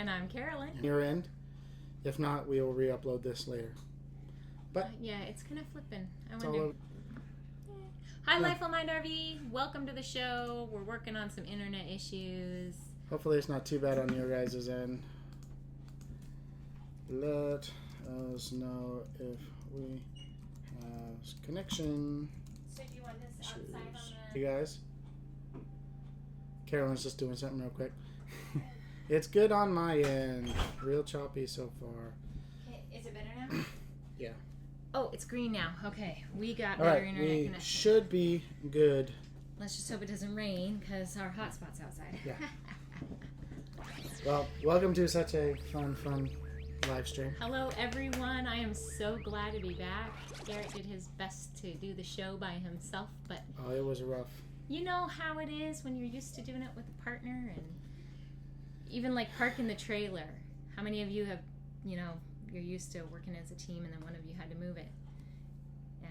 And I'm Carolyn. Your end. If not, we will re-upload this later. But yeah, it's kind of flipping. I wonder. Hi, Life Mind RV. Welcome to the show. We're working on some internet issues. Hopefully it's not too bad on your guys' end. Let us know if we have connection. So do you want this outside on the... You guys? Carolyn's just doing something real quick. It's good on my end. Real choppy so far. Okay, is it better now? Yeah. Oh, it's green now. Okay, we got All better right, internet we connection. should be good. Let's just hope it doesn't rain because our hotspot's outside. Yeah. Well, welcome to such a fun live stream. Hello, everyone. I am so glad to be back. Garrett did his best to do the show by himself, but... Oh, it was rough. You know how it is when you're used to doing it with a partner, and even like parking the trailer. How many of you have, you're used to working as a team and then one of you had to move it? Yeah,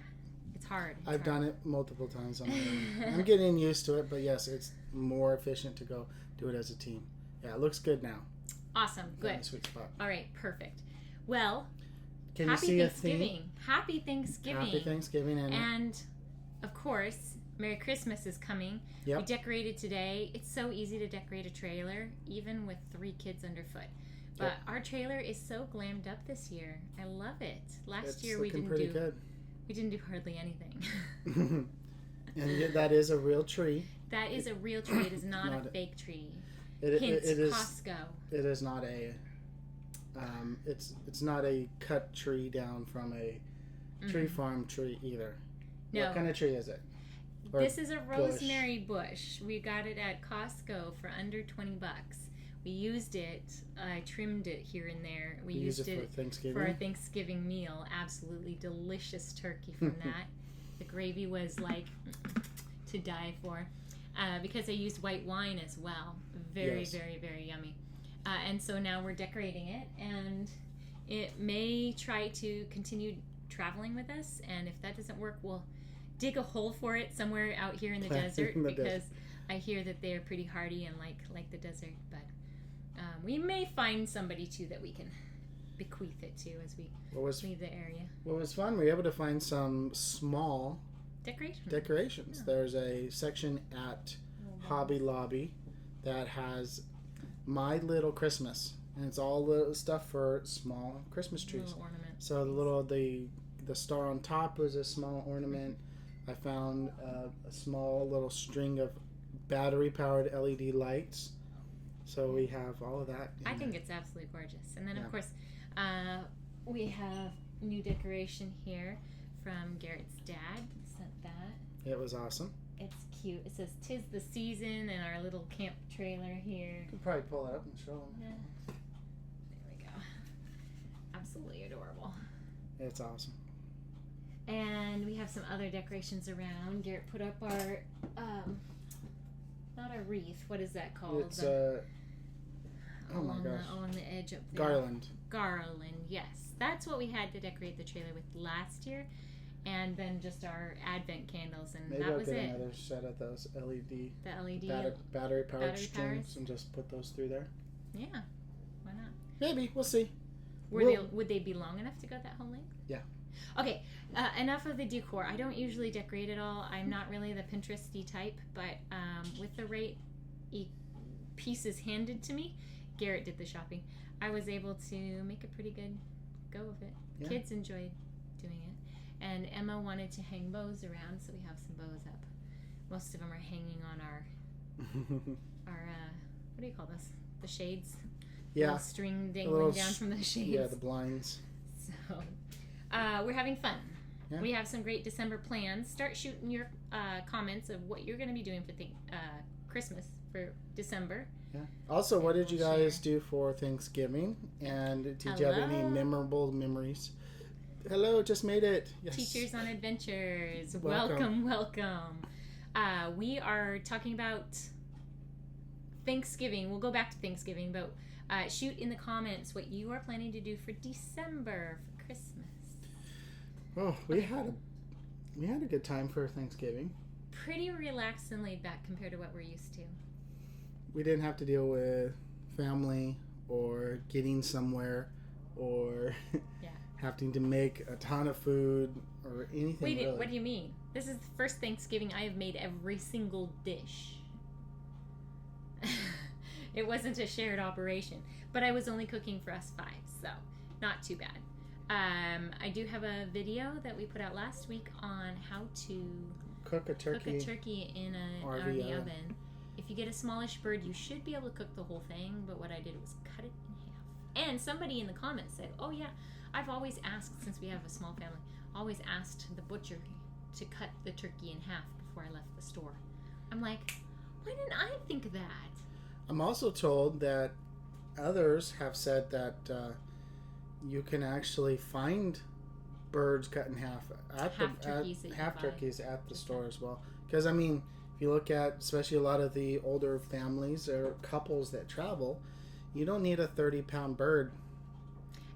it's hard. I've done it multiple times on my own. I'm getting used to it, but yes, it's more efficient to go do it as a team. Yeah, it looks good now. Awesome, good. Sweet spot. All right, perfect. Well, Can happy you see Thanksgiving. A theme? Happy Thanksgiving. Happy Thanksgiving. And of course, Merry Christmas is coming. Yep. We decorated today. It's so easy to decorate a trailer, even with 3 kids underfoot. But our trailer is so glammed up this year. I love it. Last year we didn't do hardly anything. And yet that is a real tree. That is a real tree. It is not a fake tree. It is Costco. It is not a. It's not a cut tree down from a tree farm tree either. No. What kind of tree is it? This is a rosemary bush. We got it at Costco for under $20. We used it. I trimmed it here and there. We used it for a Thanksgiving meal. Absolutely delicious turkey from that. The gravy was like to die for, because I used white wine as well. Very, very, very yummy. And so now we're decorating it, and it may try to continue traveling with us. And if that doesn't work, we'll dig a hole for it somewhere out here in the desert, because I hear that they're pretty hardy and like the desert. But we may find somebody too that we can bequeath it to as we leave the area. What was fun, we were able to find some small decorations. Yeah. There's a section at Hobby Lobby that has My Little Christmas, and it's all the stuff for small Christmas trees. Little ornaments. So the star on top was a small ornament. I found a small little string of battery-powered LED lights. So we have all of that. I think it's absolutely gorgeous. And then, of course, we have new decoration here from Garrett's dad. He sent that. It was awesome. It's cute. It says, "'Tis the season," and our little camp trailer here. You could probably pull it up and show them. Yeah. There we go. Absolutely adorable. It's awesome. And we have some other decorations around. Garrett put up our, not a wreath. What is that called? It's along the edge up there. Garland, yes. That's what we had to decorate the trailer with last year. And then just our Advent candles, and maybe that I'll was get it. another set of those LED. The LED battery-powered strings and just put those through there. Yeah, why not? Maybe, we'll see. Would they be long enough to go that whole length? Yeah. Okay, enough of the decor. I don't usually decorate at all. I'm not really the Pinteresty type, but with the right pieces handed to me, Garrett did the shopping. I was able to make a pretty good go of it. Yeah. Kids enjoyed doing it. And Emma wanted to hang bows around, so we have some bows up. Most of them are hanging on our what do you call this? The shades? Yeah. Little string dangling down from the shades. Yeah, the blinds. So, we're having fun. Yeah. We have some great December plans. Start shooting your comments of what you're going to be doing for Christmas for December. Yeah. Also, what did you guys do for Thanksgiving? And did you have any memorable memories? Hello, just made it. Yes. Teachers on Adventures. Welcome. We are talking about Thanksgiving. We'll go back to Thanksgiving, but shoot in the comments what you are planning to do for December for Christmas. Oh, we had a good time for Thanksgiving. Pretty relaxed and laid back compared to what we're used to. We didn't have to deal with family or getting somewhere or yeah. having to make a ton of food or anything. Wait, really. What do you mean? This is the first Thanksgiving I have made every single dish. It wasn't a shared operation, but I was only cooking for us 5, so not too bad. I do have a video that we put out last week on how to cook a turkey in an RV oven. If you get a smallish bird, you should be able to cook the whole thing, but what I did was cut it in half. And somebody in the comments said, oh yeah, I've always asked, since we have a small family, always asked the butcher to cut the turkey in half before I left the store. I'm like, why didn't I think of that? I'm also told that others have said that you can actually find birds cut in half turkeys at the store as well. Because I mean, if you look at especially a lot of the older families or couples that travel, you don't need a 30-pound bird.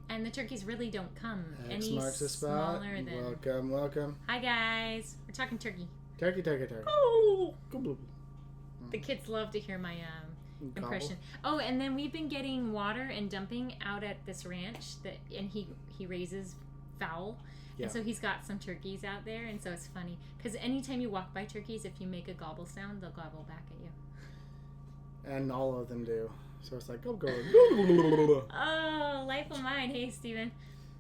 And the turkeys really don't come X any marks the spot. smaller than... Welcome. Hi guys, we're talking turkey. Turkey. Oh! The kids love to hear my impression. Oh, and then we've been getting water and dumping out at this ranch and he raises fowl. Yeah. And so he's got some turkeys out there, and so it's funny because anytime you walk by turkeys, if you make a gobble sound, they'll gobble back at you. And all of them do. So it's like, go. Oh, life of mine. Hey, Steven.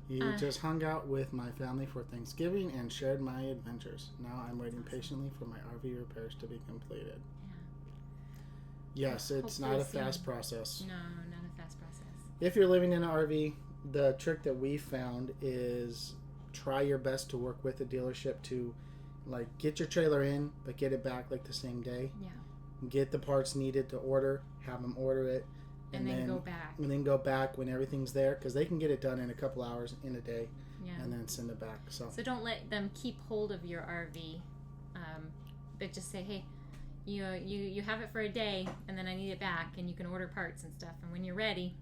You just hung out with my family for Thanksgiving and shared my adventures. Now I'm waiting patiently for my RV repairs to be completed. Yeah. Yes, it's not a fast process. No, not a fast process. If you're living in an RV, the trick that we found is try your best to work with the dealership to like get your trailer in, but get it back like the same day. Yeah. Get the parts needed to order, have them order it, and then go back. And then go back when everything's there, because they can get it done in a couple hours in a day. Yeah. And then send it back. So don't let them keep hold of your RV, but just say, hey, you have it for a day, and then I need it back, and you can order parts and stuff, and when you're ready,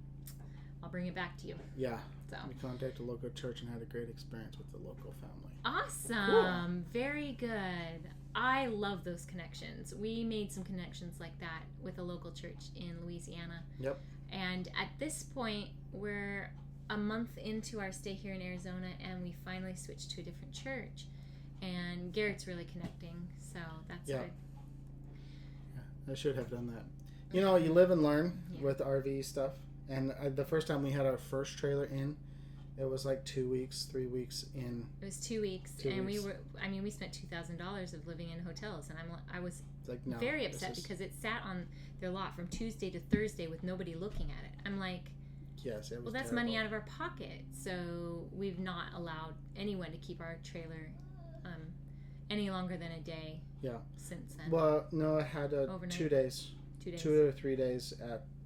I'll bring it back to you. Yeah. So we contacted a local church and had a great experience with the local family. Awesome. Cool. Very good. I love those connections. We made some connections like that with a local church in Louisiana. Yep. And at this point, we're a month into our stay here in Arizona, and we finally switched to a different church. And Garrett's really connecting, so that's good. Yeah, I should have done that. You know, you live and learn with RV stuff. And the first time we had our first trailer in, it was like 3 weeks in. It was 2 weeks, and we spent $2,000 of living in hotels, and I was like, no, very upset because it sat on their lot from Tuesday to Thursday with nobody looking at it. I'm like, yes, it was. Well, that's money out of our pocket, so we've not allowed anyone to keep our trailer any longer than a day. Yeah. Since then. Well, no, I had 2 days. 2 days. 2 or 3 days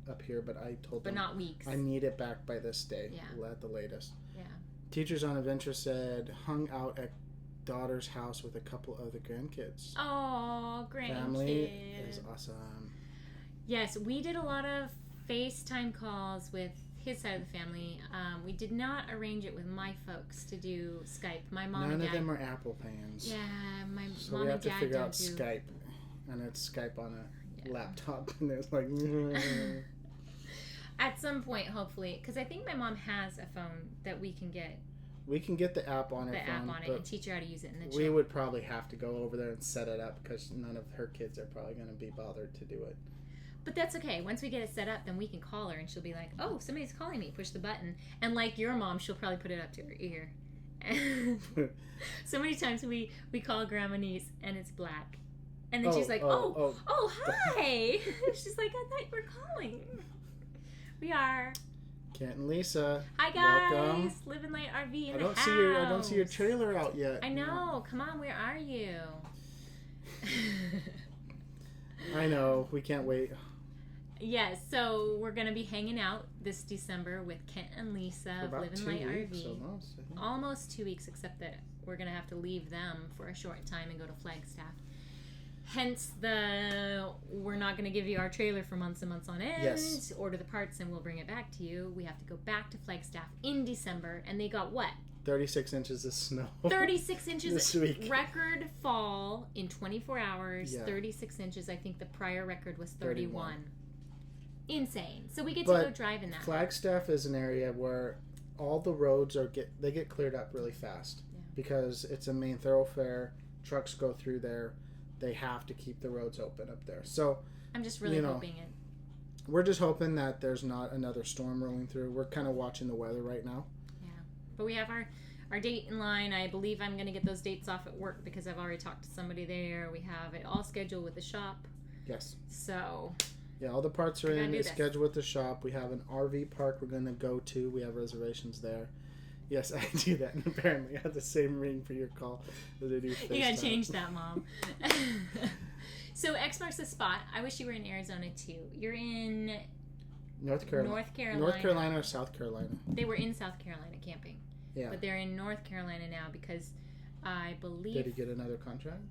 up here, but I told them. But not weeks. I need it back by this day, at the latest. Yeah. Teachers on Adventure said hung out at daughter's house with a couple other grandkids. Oh, grandkids. Family is awesome. Yes, we did a lot of FaceTime calls with his side of the family. We did not arrange it with my folks to do Skype. My mom and dad. None of them are Apple fans. Yeah, my mom and dad. So we have to figure out Skype, and it's Skype on a laptop, and it's like. At some point, hopefully, because I think my mom has a phone that we can get. We can get the app on her phone. The app on it and teach her how to use it. And we would probably have to go over there and set it up because none of her kids are probably going to be bothered to do it. But that's okay. Once we get it set up, then we can call her and she'll be like, oh, somebody's calling me. Push the button. And like your mom, she'll probably put it up to her ear. So many times we call Grandma Niece and it's black. And then she's like, oh, hi. She's like, I thought you were calling. We are Kent and Lisa. Hi guys. Welcome. Living Light RV in the house. I don't see your trailer out yet. I know. Come on, where are you? I know. We can't wait. Yes, so we're going to be hanging out this December with Kent and Lisa of Living Light RV. Almost 2 weeks, except that we're going to have to leave them for a short time and go to Flagstaff. Hence we're not going to give you our trailer for months and months on end. Yes. Order the parts and we'll bring it back to you. We have to go back to Flagstaff in December, and they got what? 36 inches of snow. 36 inches this week. Record fall in 24 hours. Yeah. 36 inches. I think the prior record was 31. insane. So we get to go drive in that. Flagstaff is an area where all the roads they get cleared up really fast because it's a main thoroughfare. Trucks go through there. They have to keep the roads open up there. So I'm just really hoping it. We're just hoping that there's not another storm rolling through. We're kind of watching the weather right now. Yeah, but we have our date in line. I believe I'm going to get those dates off at work because I've already talked to somebody there. We have it all scheduled with the shop. Yes. So. Yeah, all the parts are in. It's scheduled with the shop. We have an RV park we're going to go to. We have reservations there. Yes, I do that. And apparently I have the same ring for your call as I do FaceTime. You got to change that, Mom. So X marks the spot. I wish you were in Arizona too. You're in North Carolina. North Carolina or South Carolina? They were in South Carolina camping. Yeah. But they're in North Carolina now because I believe... Did he get another contract?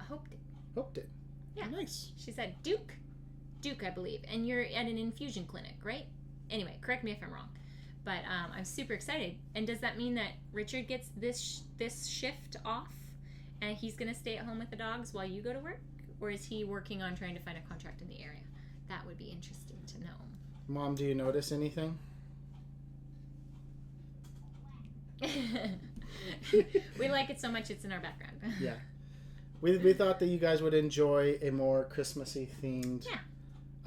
Hope did. Hope did. Yeah. Oh, nice. She said Duke, I believe. And you're at an infusion clinic, right? Anyway, correct me if I'm wrong. But I'm super excited. And does that mean that Richard gets this shift off and he's going to stay at home with the dogs while you go to work? Or is he working on trying to find a contract in the area? That would be interesting to know. Mom, do you notice anything? We like it so much it's in our background. Yeah. We thought that you guys would enjoy a more Christmassy themed. Yeah.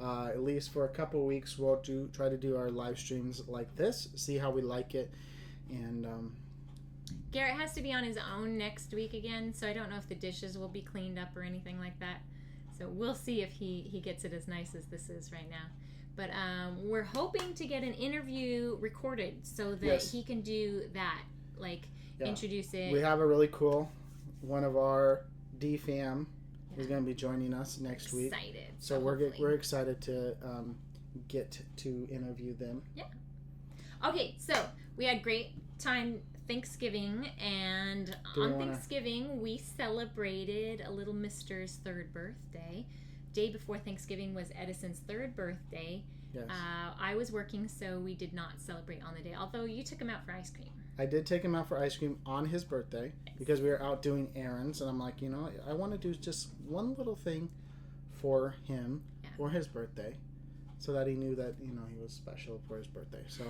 At least for a couple of weeks, we'll try to do our live streams like this, see how we like it. And Garrett has to be on his own next week again, so I don't know if the dishes will be cleaned up or anything like that. So we'll see if he gets it as nice as this is right now. But we're hoping to get an interview recorded so that he can do that, introduce it. We have a really cool one of our DFAM is going to be joining us next week. Excited. So we're excited to get to interview them. Yeah. Okay, so we had great time Thanksgiving, and on Thanksgiving we celebrated a little Mister's 3rd birthday. Day before Thanksgiving was Edison's 3rd birthday. Yes. I was working, so we did not celebrate on the day, although you took him out for ice cream. I did take him out for ice cream on his birthday because we were out doing errands, and I'm like, I want to do just one little thing for him for his birthday so that he knew that, he was special for his birthday. So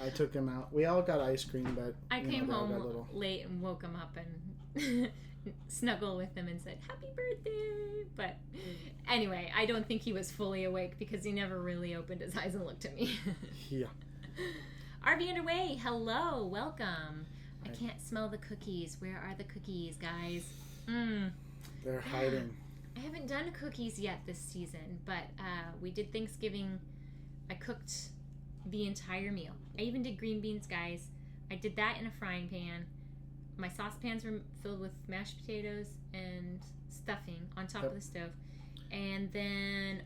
I took him out. We all got ice cream, but I came home late and woke him up and snuggled with him and said, "Happy birthday." But anyway, I don't think he was fully awake because he never really opened his eyes and looked at me. Yeah. RV underway. Hello. Welcome. I can't smell the cookies. Where are the cookies, guys? They're hiding. I haven't done cookies yet this season, but we did Thanksgiving. I cooked the entire meal. I even did green beans, guys. I did that in a frying pan. My saucepans were filled with mashed potatoes and stuffing on top of the stove. And then,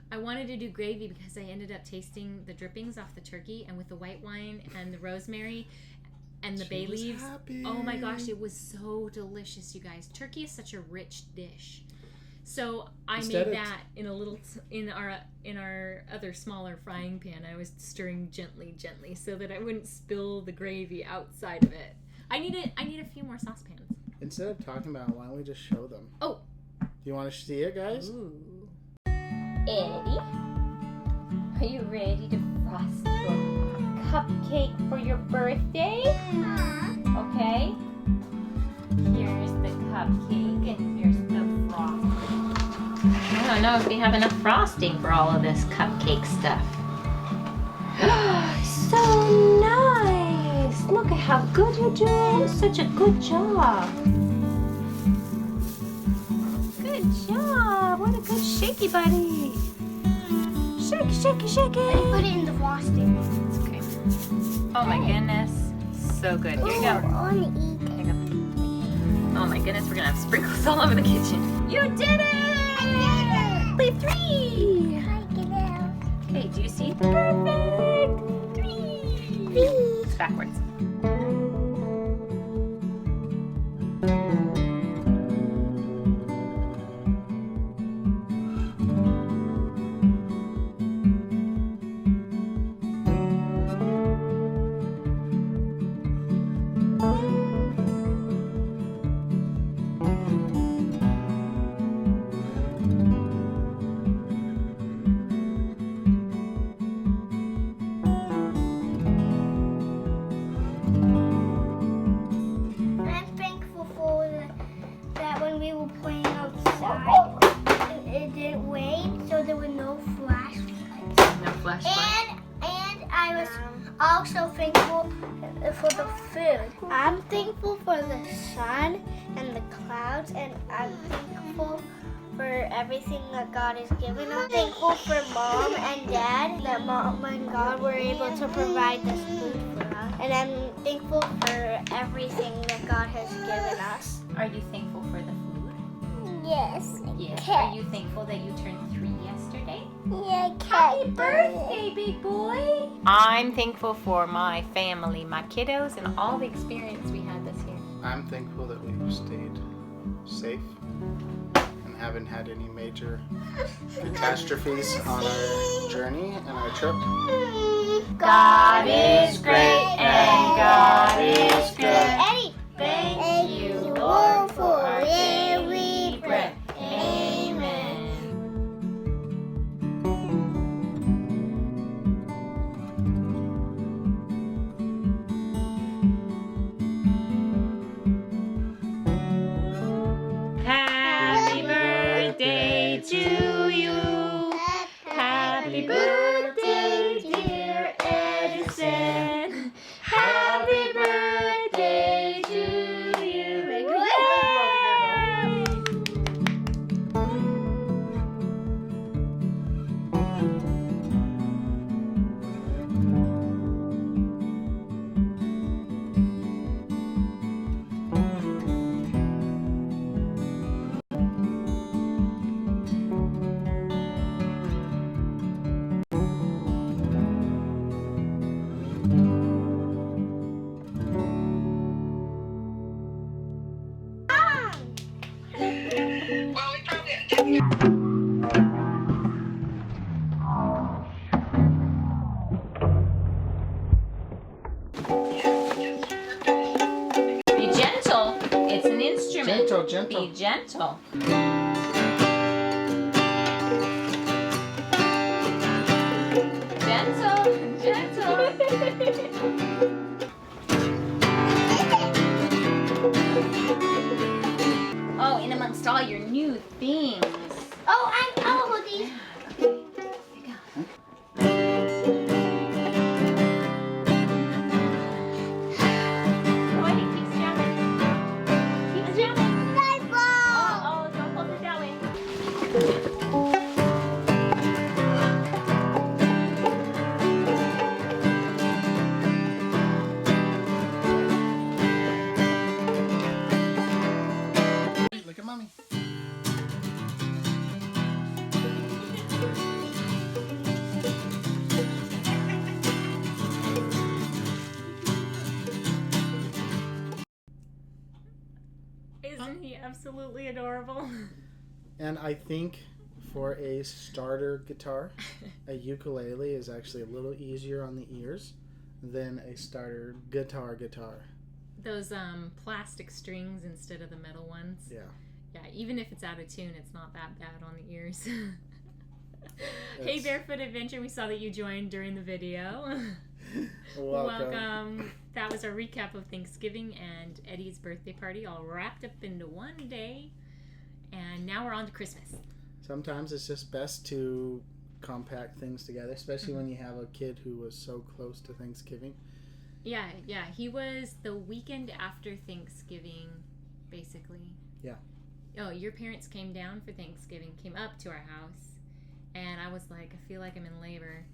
I wanted to do gravy because I ended up tasting the drippings off the turkey, and with the white wine and the rosemary and the bay leaves. Happy. Oh my gosh, it was so delicious, you guys. Turkey is such a rich dish. So I made that in a little in our other smaller frying pan. I was stirring gently, so that I wouldn't spill the gravy outside of it. I need a few more saucepans. Instead of talking about it, why don't we just show them? Oh. Do you want to see it, guys? Ooh. Eddie, are you ready to frost your cupcake for your birthday? Okay. Here's the cupcake and here's the frosting. I don't know if we have enough frosting for all of this cupcake stuff. So nice! Look at how good you're doing. Such a good job. Good job. What a good shaky buddy. Shake, shake, shake it. I put it in the frosting. It's okay. Oh my goodness. So good. Here you go. I want to eat it. Oh my goodness, we're gonna have sprinkles all over the kitchen. You did it! I did it! Play 3! I did it. Okay, do you see? Perfect! 3! It's backwards. Splash. And I was also thankful for the food. I'm thankful for the sun and the clouds, and I'm thankful for everything that God has given us. I'm thankful for Mom and Dad, that Mom and God were able to provide this food for us. And I'm thankful for everything that God has given us. Are you thankful for the food? Yes. Yes. Are you thankful that you turned 3 yesterday? Yeah, Happy birthday, big boy! I'm thankful for my family, my kiddos, and all the experience we had this year. I'm thankful that we've stayed safe and haven't had any major catastrophes on our journey and our trip. God is great and God is good. Eddie, Thank you, Lord, for our daily bread. Amen. Happy birthday to you. Happy birthday, dear Edison. Happy birthday to you. Be gentle. It's an instrument. Gentle. Be gentle. Oh, and amongst all your new things. Oh, I'll hold these. Okay, here you go. Oh, he keeps jamming. Keeps jamming. Oh, don't hold it that way. Look at mommy. Isn't he absolutely adorable? And I think for a starter guitar, a ukulele is actually a little easier on the ears than a starter guitar. Those plastic strings instead of the metal ones. Yeah. Yeah, even if it's out of tune, it's not that bad on the ears. Hey, It's- Barefoot Adventure, we saw that you joined during the video. Welcome. That was our recap of Thanksgiving and Eddie's birthday party, all wrapped up into one day. And now we're on to Christmas. Sometimes it's just best to compact things together, especially when you have a kid who was so close to Thanksgiving. Yeah. He was the weekend after Thanksgiving, basically. Yeah. Oh, your parents came down for Thanksgiving, came up to our house, and I was like, I feel like I'm in labor.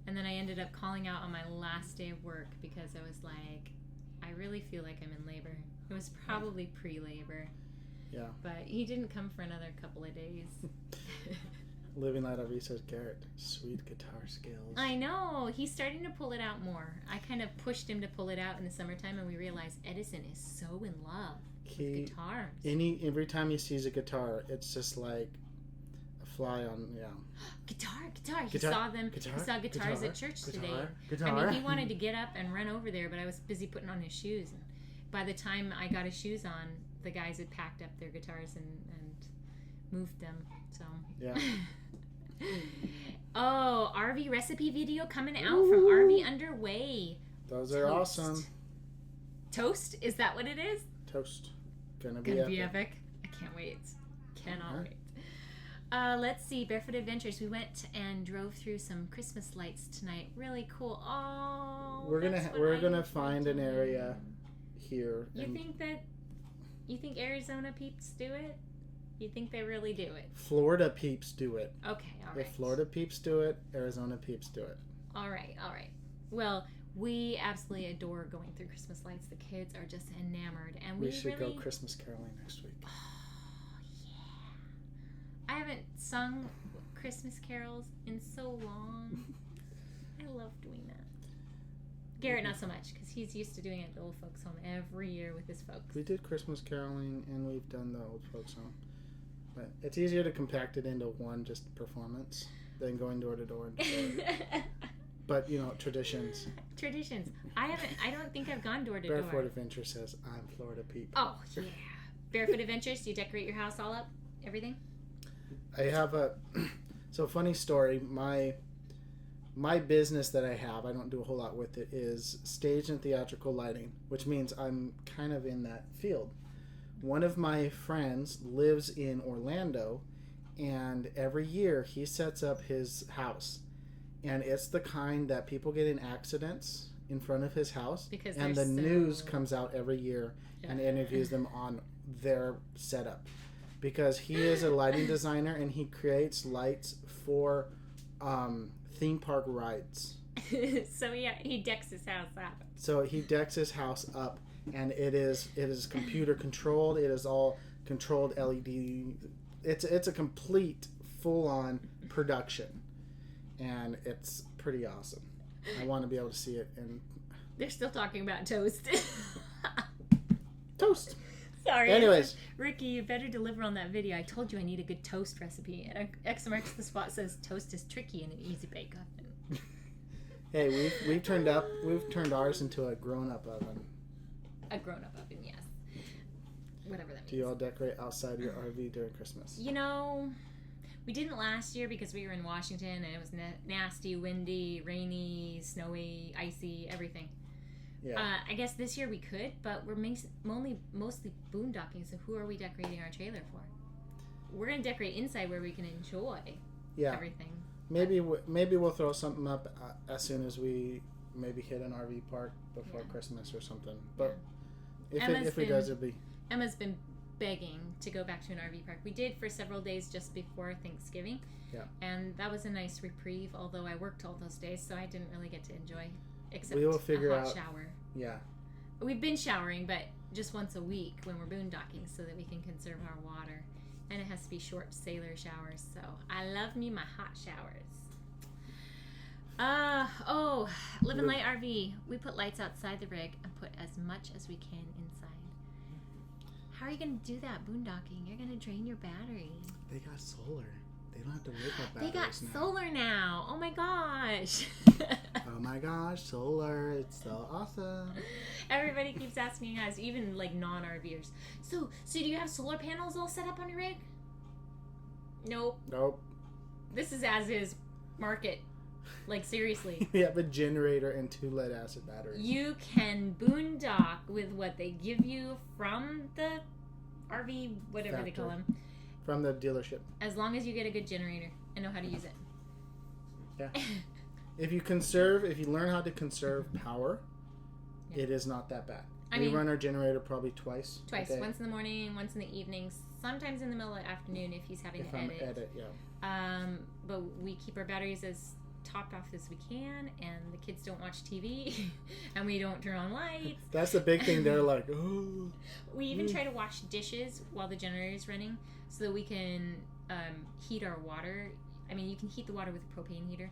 And then I ended up calling out on my last day of work because I was like, I really feel like I'm in labor. It was probably pre-labor. Yeah. But he didn't come for another couple of days. Living Light Over says, Garrett, sweet guitar skills. I know. He's starting to pull it out more. I kind of pushed him to pull it out in the summertime, and we realized Edison is so in love with guitars. Every time he sees a guitar, it's just like a fly on, Guitar. He saw them. He saw guitars at church today. I mean, he wanted to get up and run over there, but I was busy putting on his shoes. And by the time I got his shoes on, the guys had packed up their guitars and moved them. So Yeah. Oh, RV recipe video coming out from RV Underway. Those are awesome. Toast? Is that what it is? Toast. Gonna be epic. I can't wait. Cannot wait. Let's see. Barefoot Adventures. We went and drove through some Christmas lights tonight. Really cool. Oh, we're gonna find an area here. You think Arizona peeps do it? You think they really do it? Florida peeps do it. Okay, all right. If Florida peeps do it, Arizona peeps do it. All right. Well, we absolutely adore going through Christmas lights. The kids are just enamored, and we should go Christmas caroling next week. Oh yeah! I haven't sung Christmas carols in so long. I love doing that. Garrett, not so much, because he's used to doing it at the old folks' home every year with his folks. We did Christmas caroling, and we've done the old folks' home. But it's easier to compact it into one just performance than going door to door. But, traditions. Traditions. I don't think I've gone door to door. Barefoot Adventure says, I'm Florida Peep. Oh, yeah. Barefoot Adventures, do you decorate your house all up? Everything? I have funny story. My business that I have, I don't do a whole lot with it, is stage and theatrical lighting, which means I'm kind of in that field. One of my friends lives in Orlando, and every year he sets up his house. And it's the kind that people get in accidents in front of his house. And the news comes out every year and interviews them on their setup. Because he is a lighting designer, and he creates lights for theme park rides. So yeah, he decks his house up. So he decks his house up, and it is computer controlled. It is all controlled LED. It's a complete full-on production, and it's pretty awesome. I want to be able to see it. And they're still talking about toast. Toast. Sorry. Anyways, Ricky, you better deliver on that video. I told you I need a good toast recipe. And X marks the spot says toast is tricky in an easy bake oven. Hey, we've turned ours into a grown-up oven. A grown-up oven, yes. Whatever that means. Do you all decorate outside your RV during Christmas? We didn't last year because we were in Washington and it was nasty, windy, rainy, snowy, icy, everything. Yeah. I guess this year we could, but we're mostly boondocking, so who are we decorating our trailer for? We're going to decorate inside where we can enjoy everything. Maybe we'll throw something up as soon as we maybe hit an RV park before Christmas or something. But if it does, it'll be... Emma's been begging to go back to an RV park. We did for several days just before Thanksgiving. Yeah. And that was a nice reprieve, although I worked all those days, so I didn't really get to enjoy except we will figure a hot out, shower. Yeah. We've been showering, but just once a week when we're boondocking so that we can conserve our water. And it has to be short sailor showers, so I love me my hot showers. Live and Light RV. We put lights outside the rig and put as much as we can inside. How are you going to do that boondocking? You're going to drain your battery. They got solar. They don't have to wake up batteries. They got solar now. Oh my gosh. Oh my gosh, solar. It's so awesome. Everybody keeps asking us, even like non-RVers. So do you have solar panels all set up on your rig? Nope. This is as is market. Like, seriously. We have a generator and 2 lead acid batteries. You can boondock with what they give you from the RV, whatever they call them. From the dealership. As long as you get a good generator and know how to use it. Yeah. If you learn how to conserve power, it is not that bad. We run our generator probably twice. Once in the morning, once in the evening, sometimes in the middle of the afternoon if he's having to edit. But we keep our batteries as topped off as we can, and the kids don't watch TV, and we don't turn on lights. That's the big thing. They're like, oh. We even try to wash dishes while the generator is running so that we can heat our water. I mean, you can heat the water with a propane heater,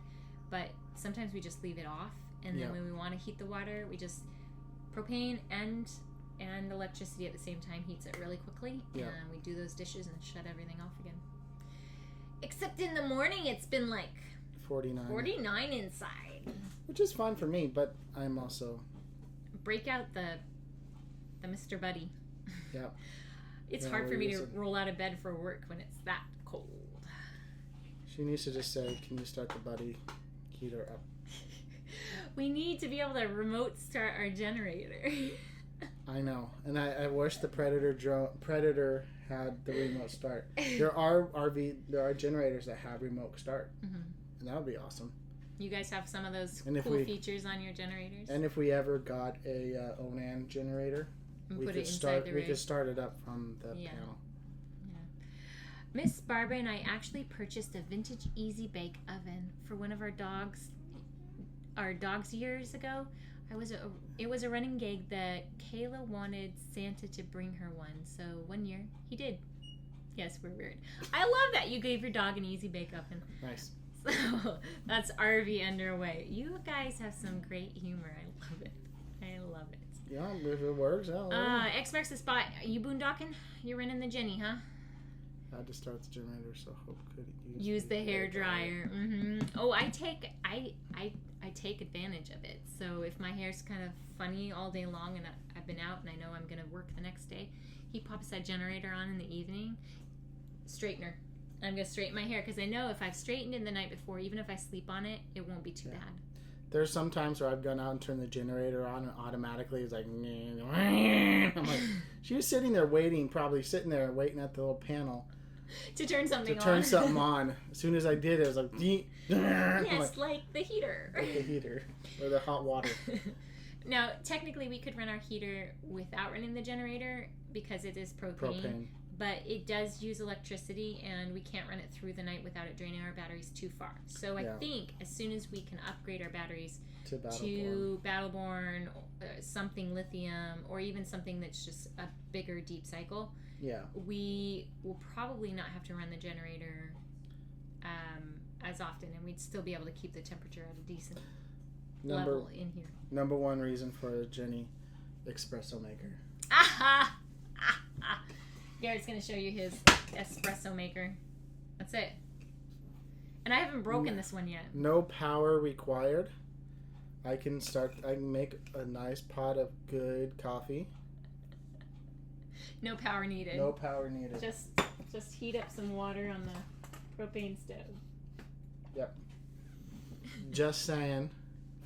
but sometimes we just leave it off, and then when we want to heat the water, we just propane and electricity at the same time heats it really quickly, and we do those dishes and shut everything off again. Except in the morning, it's been like 49 inside. Which is fine for me, but I'm also... Break out the Mr. Buddy. Yeah. It's hard for me to roll out of bed for work when it's that cold. She needs to just say, can you start the Buddy heater up? We need to be able to remote start our generator. I know, and I wish the Predator had the remote start. There are generators that have remote start, and that would be awesome. You guys have some of those features on your generators. And if we ever got a Onan generator, we could start it up from the panel. Miss Barbara and I actually purchased a vintage Easy Bake oven for one of our dogs years ago. It was a running gag that Kayla wanted Santa to bring her one. So one year he did. Yes, we're weird. I love that you gave your dog an Easy Bake oven. Nice. So that's RV underway. You guys have some great humor. I love it. Yeah, if it works out. X marks the spot. You boondocking? You're running the Jenny, huh? I had to start the generator, so hope could use the hair dryer. Oh, I take advantage of it. So if my hair's kind of funny all day long and I've been out and I know I'm gonna work the next day, he pops that generator on in the evening. Straightener. I'm gonna straighten my hair because I know if I've straightened it the night before, even if I sleep on it, it won't be too bad. There's some times where I've gone out and turned the generator on and automatically it's like, I'm like, she was sitting there waiting at the little panel. To turn something on. As soon as I did, it was like, yes, like the heater. Like the heater. Or the hot water. Now, technically, we could run our heater without running the generator because it is propane. But it does use electricity, and we can't run it through the night without it draining our batteries too far. So I think as soon as we can upgrade our batteries to Battleborn, something lithium, or even something that's just a bigger deep cycle, we will probably not have to run the generator as often, and we'd still be able to keep the temperature at a decent level in here. Number one reason for a Jenny espresso maker. Garrett's going to show you his espresso maker. That's it. And I haven't broken this one yet. No power required. I can make a nice pot of good coffee. No power needed. Just heat up some water on the propane stove. Yep. Just saying,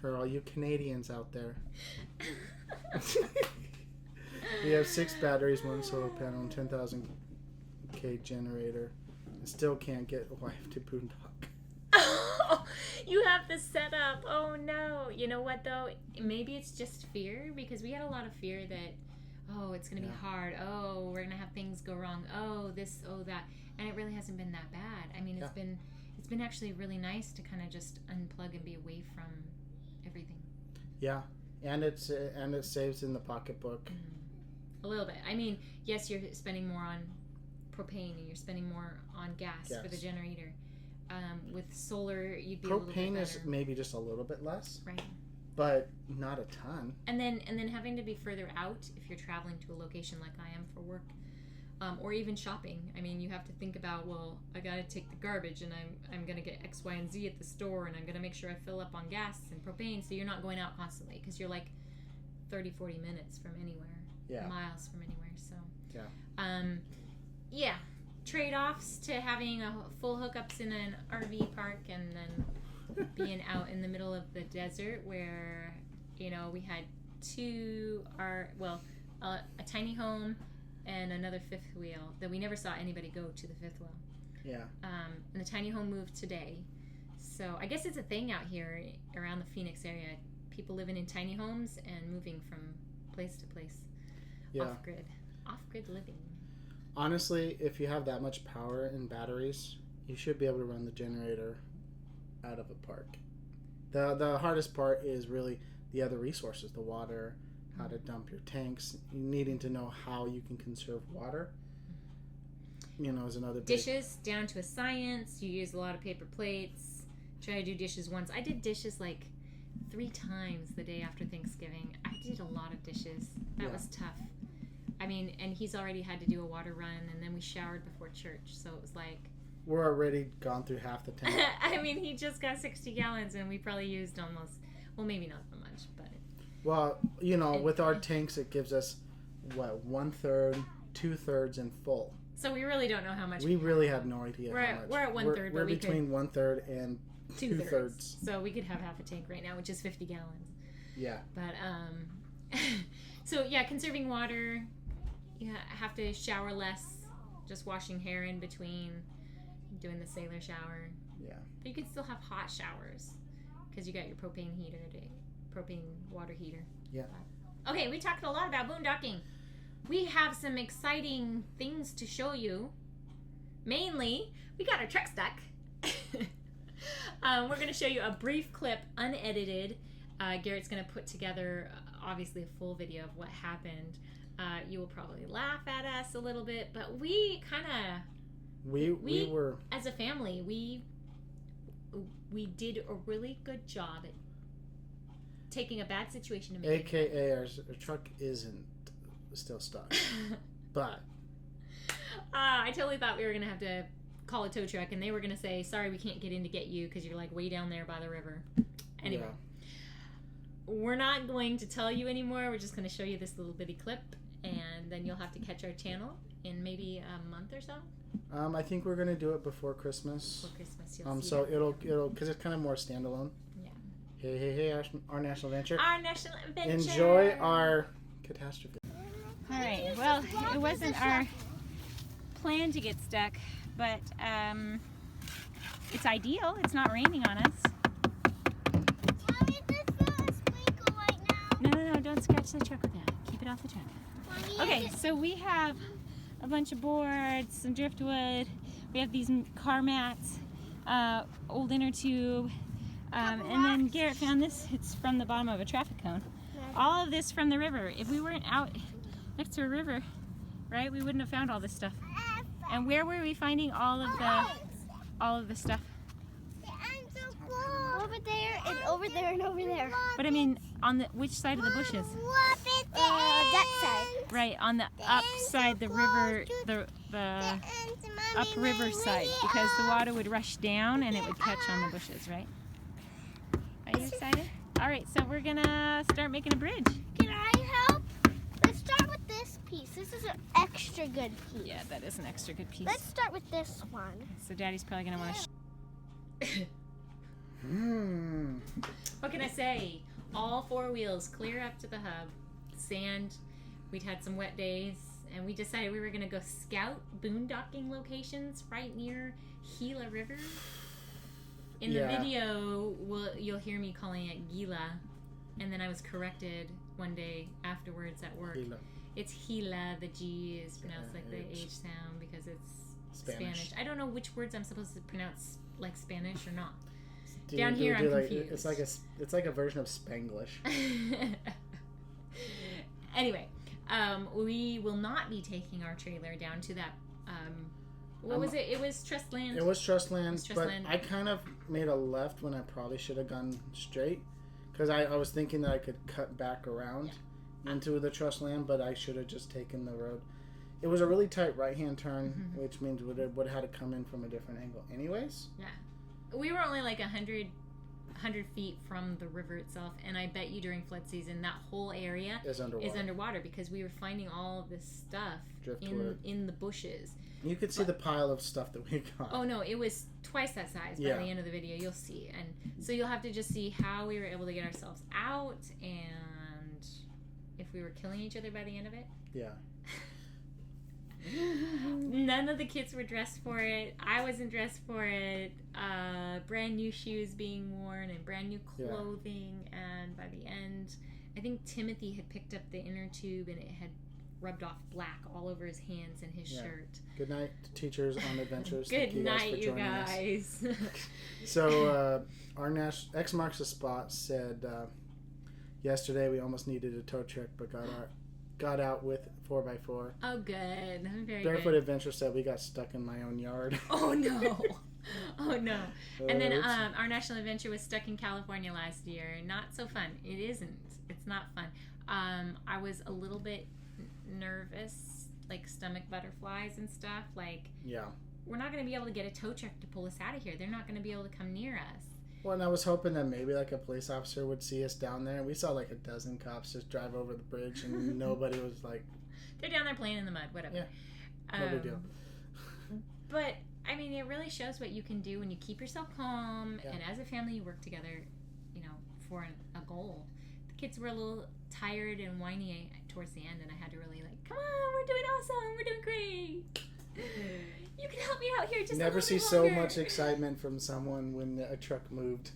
for all you Canadians out there. We have 6 batteries, 1 solar panel, and 10,000 K generator. And still can't get a wife to boondock. Oh, you have this set up. Oh no. You know what though? Maybe it's just fear, because we had a lot of fear that, it's going to be hard. We're going to have things go wrong. This, that. And it really hasn't been that bad. I mean, it's been actually really nice to kind of just unplug and be away from everything. Yeah. And it saves in the pocketbook. A little bit. I mean, yes, you're spending more on propane and you're spending more on gas for the generator. With solar, you'd be a little bit better. Propane is maybe just a little bit less. Right. But not a ton. And then having to be further out if you're traveling to a location like I am for work, or even shopping. I mean, you have to think about, I got to take the garbage and I'm going to get X, Y, and Z at the store, and I'm going to make sure I fill up on gas and propane, so you're not going out constantly because you're like 30, 40 minutes from anywhere. Miles from anywhere. So trade-offs to having a full hookups in an RV park and then being out in the middle of the desert where we had a tiny home and another fifth wheel that we never saw anybody go to the fifth wheel. And the tiny home moved today, so I guess it's a thing out here around the Phoenix area, people living in tiny homes and moving from place to place. Off-grid living. Honestly, if you have that much power in batteries, you should be able to run the generator out of a park. The hardest part is really the other resources, the water, how to dump your tanks, needing to know how you can conserve water. Is another big... Dishes, down to a science. You use a lot of paper plates. Try to do dishes once. I did dishes like 3 times the day after Thanksgiving. I did a lot of dishes. That was tough. I mean, and he's already had to do a water run, and then we showered before church, so it was like... We're already gone through half the tank. I mean, he just got 60 gallons, and we probably used almost... Well, maybe not so much, but... Well, with our tanks, it gives us, 1/3, 2/3, and full. So we really don't know how much... We really have no idea how much. We're at 1/3, We're between 1/3 and 2/3. So we could have half a tank right now, which is 50 gallons. Yeah. But, So yeah, conserving water. You have to shower less, just washing hair in between, doing the sailor shower. Yeah. But you can still have hot showers because you got your propane water heater. Yeah. Okay, we talked a lot about boondocking. We have some exciting things to show you. Mainly, we got our truck stuck. We're going to show you a brief clip, unedited. Garrett's going to put together, obviously, a full video of what happened. You will probably laugh at us a little bit, but we kind of... We were... As a family, we did a really good job at taking a bad situation and making AKA our truck isn't still stuck. But... I totally thought we were going to have to call a tow truck, and they were going to say, sorry, we can't get in to get you because you're like way down there by the river. Anyway. Yeah. We're not going to tell you anymore. We're just going to show you this little bitty clip, and then you'll have to catch our channel in maybe a month or so. I think we're going to do it before Christmas. Before Christmas, you'll see so it'll because it's kind of more standalone. Yeah. Hey, our national adventure. Our national adventure. Enjoy our catastrophe. All right. Well, it wasn't our plan to get stuck, but it's ideal. It's not raining on us. Mommy, this is a sprinkle right now. No, don't scratch the truck with that. Keep it off the truck. Mommy, Okay, so we have a bunch of boards, some driftwood. We have these car mats, old inner tube, and then Garrett found this. It's from the bottom of a traffic cone. All of this from the river. If we weren't out next to a river, right, we wouldn't have found all this stuff. And where were we finding all of the stuff? Over there and over there and over there. But I mean, on which side of the bushes? That side. Right, on the upside, the river, the upriver side, because the water would rush down and it would catch on the bushes, right? Are you excited? All right, so we're gonna start making a bridge. Can I help? Let's start with this piece. This is an extra good piece. Yeah, that is an extra good piece. Let's start with this one. So Daddy's probably gonna want to. What can I say? All four wheels clear up to the hub. Sand. We'd had some wet days, and we decided we were gonna go scout boondocking locations right near Gila River. In the video, you'll hear me calling it Gila, and then I was corrected one day afterwards at work. Gila. It's Gila. The G is pronounced like the H sound because it's Spanish. I don't know which words I'm supposed to pronounce like Spanish or not. Down here, I'm confused. It's like a version of Spanglish. Anyway, we will not be taking our trailer down to that. What was it? It was trust land. It was trust land, but I kind of made a left when I probably should have gone straight because I was thinking that I could cut back around into the trust land, but I should have just taken the road. It was a really tight right-hand turn, which means we would have had to come in from a different angle anyways. Yeah. We were only like 100 feet from the river itself, and I bet you during flood season that whole area is underwater because we were finding all of this stuff in the bushes. You could see the pile of stuff that we got. Oh no, it was twice that size. By the end of the video, you'll see. And so you'll have to just see how we were able to get ourselves out and if we were killing each other by the end of it. Yeah. None of the kids were dressed for it. I wasn't dressed for it. Brand new shoes being worn and brand new clothing. And by the end, I think Timothy had picked up the inner tube and it had rubbed off black all over his hands and his shirt. Good night, teachers on adventures. Good night, you guys. So our X Marks the Spot said yesterday we almost needed a tow truck, but got out with 4x4. Oh, good. Very Barefoot Adventure said we got stuck in my own yard. Oh no. Oh no. And then our National Adventure was stuck in California last year. Not so fun. It isn't. It's not fun. I was a little bit nervous, like stomach butterflies and stuff. Like, we're not going to be able to get a tow truck to pull us out of here. They're not going to be able to come near us. Well, and I was hoping that maybe like a police officer would see us down there. We saw like a dozen cops just drive over the bridge, and nobody was like... They're down there playing in the mud, whatever. Yeah, no big deal. But, I mean, it really shows what you can do when you keep yourself calm, and as a family you work together, for a goal. The kids were a little tired and whiny towards the end, and I had to really come on, we're doing awesome, we're doing great. You can help me out here just never a see little so longer. much excitement from someone when a truck moved.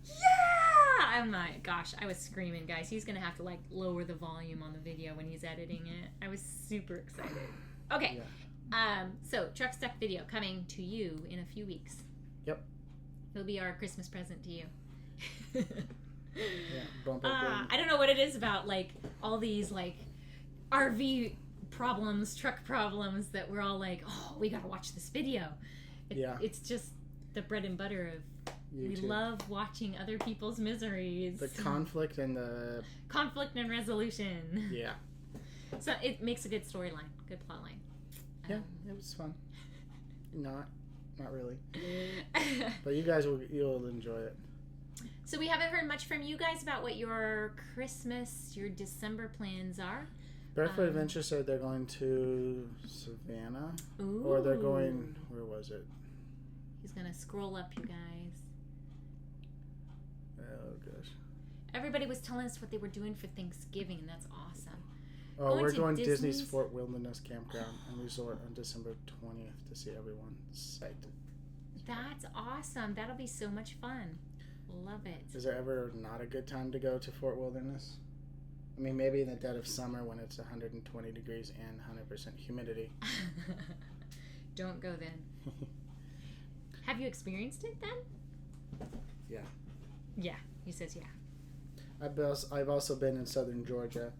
Yeah! Oh my gosh, I was screaming, guys. He's gonna have to lower the volume on the video when he's editing it. I was super excited. Okay. Yeah. So truck stuck video coming to you in a few weeks. Yep. It'll be our Christmas present to you. Yeah, bump I don't know what it is about all these RV problems, truck problems that we're all oh, we gotta watch this video. It's just the bread and butter of YouTube. We love watching other people's miseries. The conflict and resolution. Yeah. So it makes a good storyline, good plot line. Yeah, it was fun. Not really. But you guys you'll enjoy it. So we haven't heard much from you guys about what your December plans are. Barefoot Adventure said they're going to Savannah. Ooh. Or they're going, where was it? He's going to scroll up, you guys. Oh, gosh. Everybody was telling us what they were doing for Thanksgiving, and that's awesome. Oh, we're going to Disney's Fort Wilderness Campground and Resort on December 20th to see everyone. Psyched. That's awesome. That'll be so much fun. Love it. Is there ever not a good time to go to Fort Wilderness? I mean, maybe in the dead of summer when it's 120 degrees and 100% humidity. Don't go then. Have you experienced it then? Yeah. Yeah, he says yeah. I've also been in southern Georgia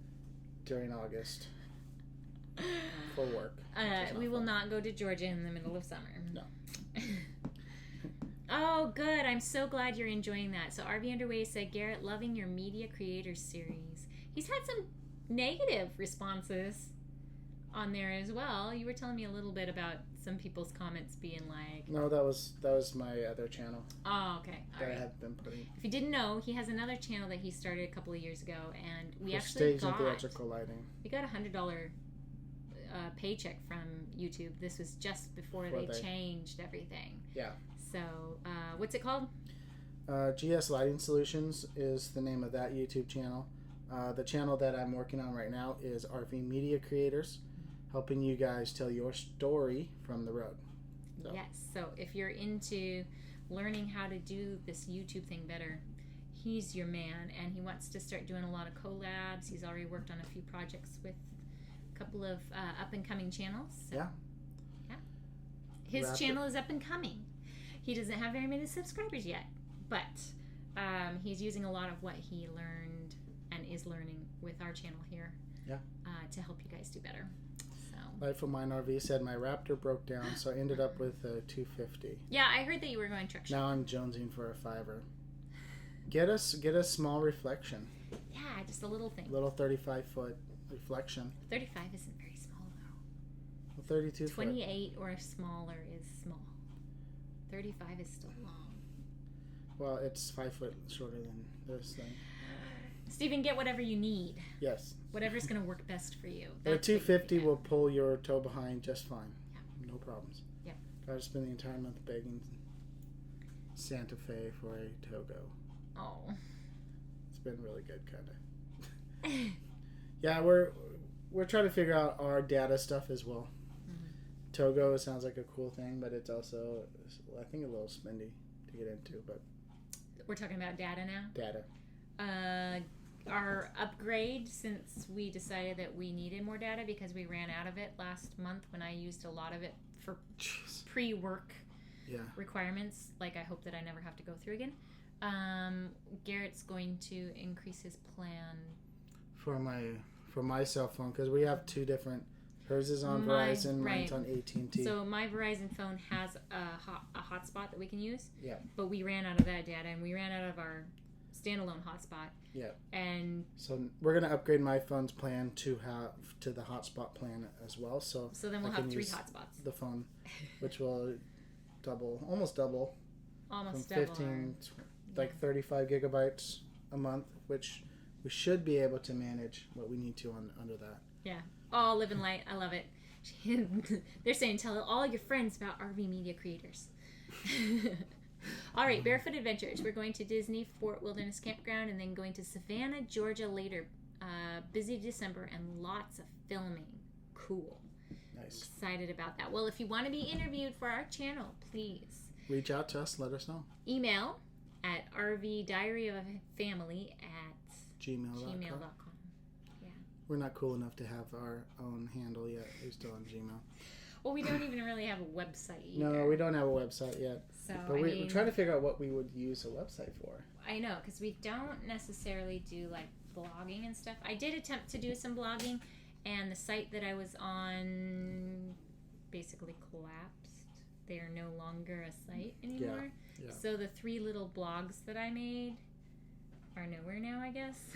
during August for work. We will not go to Georgia in the middle of summer. No. Oh, good. I'm so glad you're enjoying that. So RV Underway said, Garrett, loving your Media Creators series. He's had some negative responses on there as well. You were telling me a little bit about some people's comments being like... No, that was my other channel. Oh, okay. All right. I had been putting... If you didn't know, he has another channel that he started a couple of years ago, and we actually stage and theatrical lighting. We got $100 paycheck from YouTube. This was just before they changed everything. Yeah. So, what's it called? GS Lighting Solutions is the name of that YouTube channel. The channel that I'm working on right now is RV Media Creators, helping you guys tell your story from the road. So. Yes. So if you're into learning how to do this YouTube thing better, he's your man, and he wants to start doing a lot of collabs. He's already worked on a few projects with a couple of up-and-coming channels. So, yeah. His channel is up and coming. He doesn't have very many subscribers yet, but he's using a lot of what he learned and is learning with our channel here to help you guys do better. So. Life of Mine RV said my Raptor broke down, so I ended up with a 250. Yeah, I heard that you were going truck shopping. Now I'm jonesing for a $5. Get a small reflection. Yeah, just a little thing. Little 35-foot reflection. 35 isn't very small though. Well, 32 28 or smaller is small. 35 is still long. Well, it's 5 foot shorter than this thing. Stephen, get whatever you need. Yes. Whatever's going to work best for you. The 250 will pull your tow behind just fine. Yeah. No problems. Yeah. I just spent the entire month begging Santa Fe for a Togo. Oh. It's been really good, kind of. Yeah, we're trying to figure out our data stuff as well. Mm-hmm. Togo sounds like a cool thing, but it's also, I think, a little spendy to get into. But we're talking about data now? Data. Our upgrade, since we decided that we needed more data because we ran out of it last month when I used a lot of it for pre-work requirements, like I hope that I never have to go through again. Garrett's going to increase his plan for my cell phone, because we have two different. Hers is on Verizon, mine's on AT&T. So my Verizon phone has a hotspot that we can use. Yeah. But we ran out of that data, and we ran out of our standalone hotspot. Yeah. And so we're gonna upgrade my phone's plan to the hotspot plan as well. So then we'll have 3 hotspots. The phone, which will almost double. Almost from double. 15, like 35 gigabytes a month, which we should be able to manage what we need to under that. Yeah. Oh, living light. I love it. They're saying tell all your friends about RV Media Creators. All right, Barefoot Adventures. We're going to Disney Fort Wilderness Campground and then going to Savannah, Georgia later. Busy December and lots of filming. Cool. Nice. Excited about that. Well, if you want to be interviewed for our channel, please reach out to us. Let us know. Email at rvdiaryofaFamily@gmail.com. Yeah. We're not cool enough to have our own handle yet. We're still on Gmail. Well, we don't even really have a website either. No, we don't have a website yet. So, but we're trying to figure out what we would use a website for. I know, because we don't necessarily do like blogging and stuff. I did attempt to do some blogging, and the site that I was on basically collapsed. They are no longer a site anymore. Yeah. So the 3 little blogs that I made are nowhere now, I guess.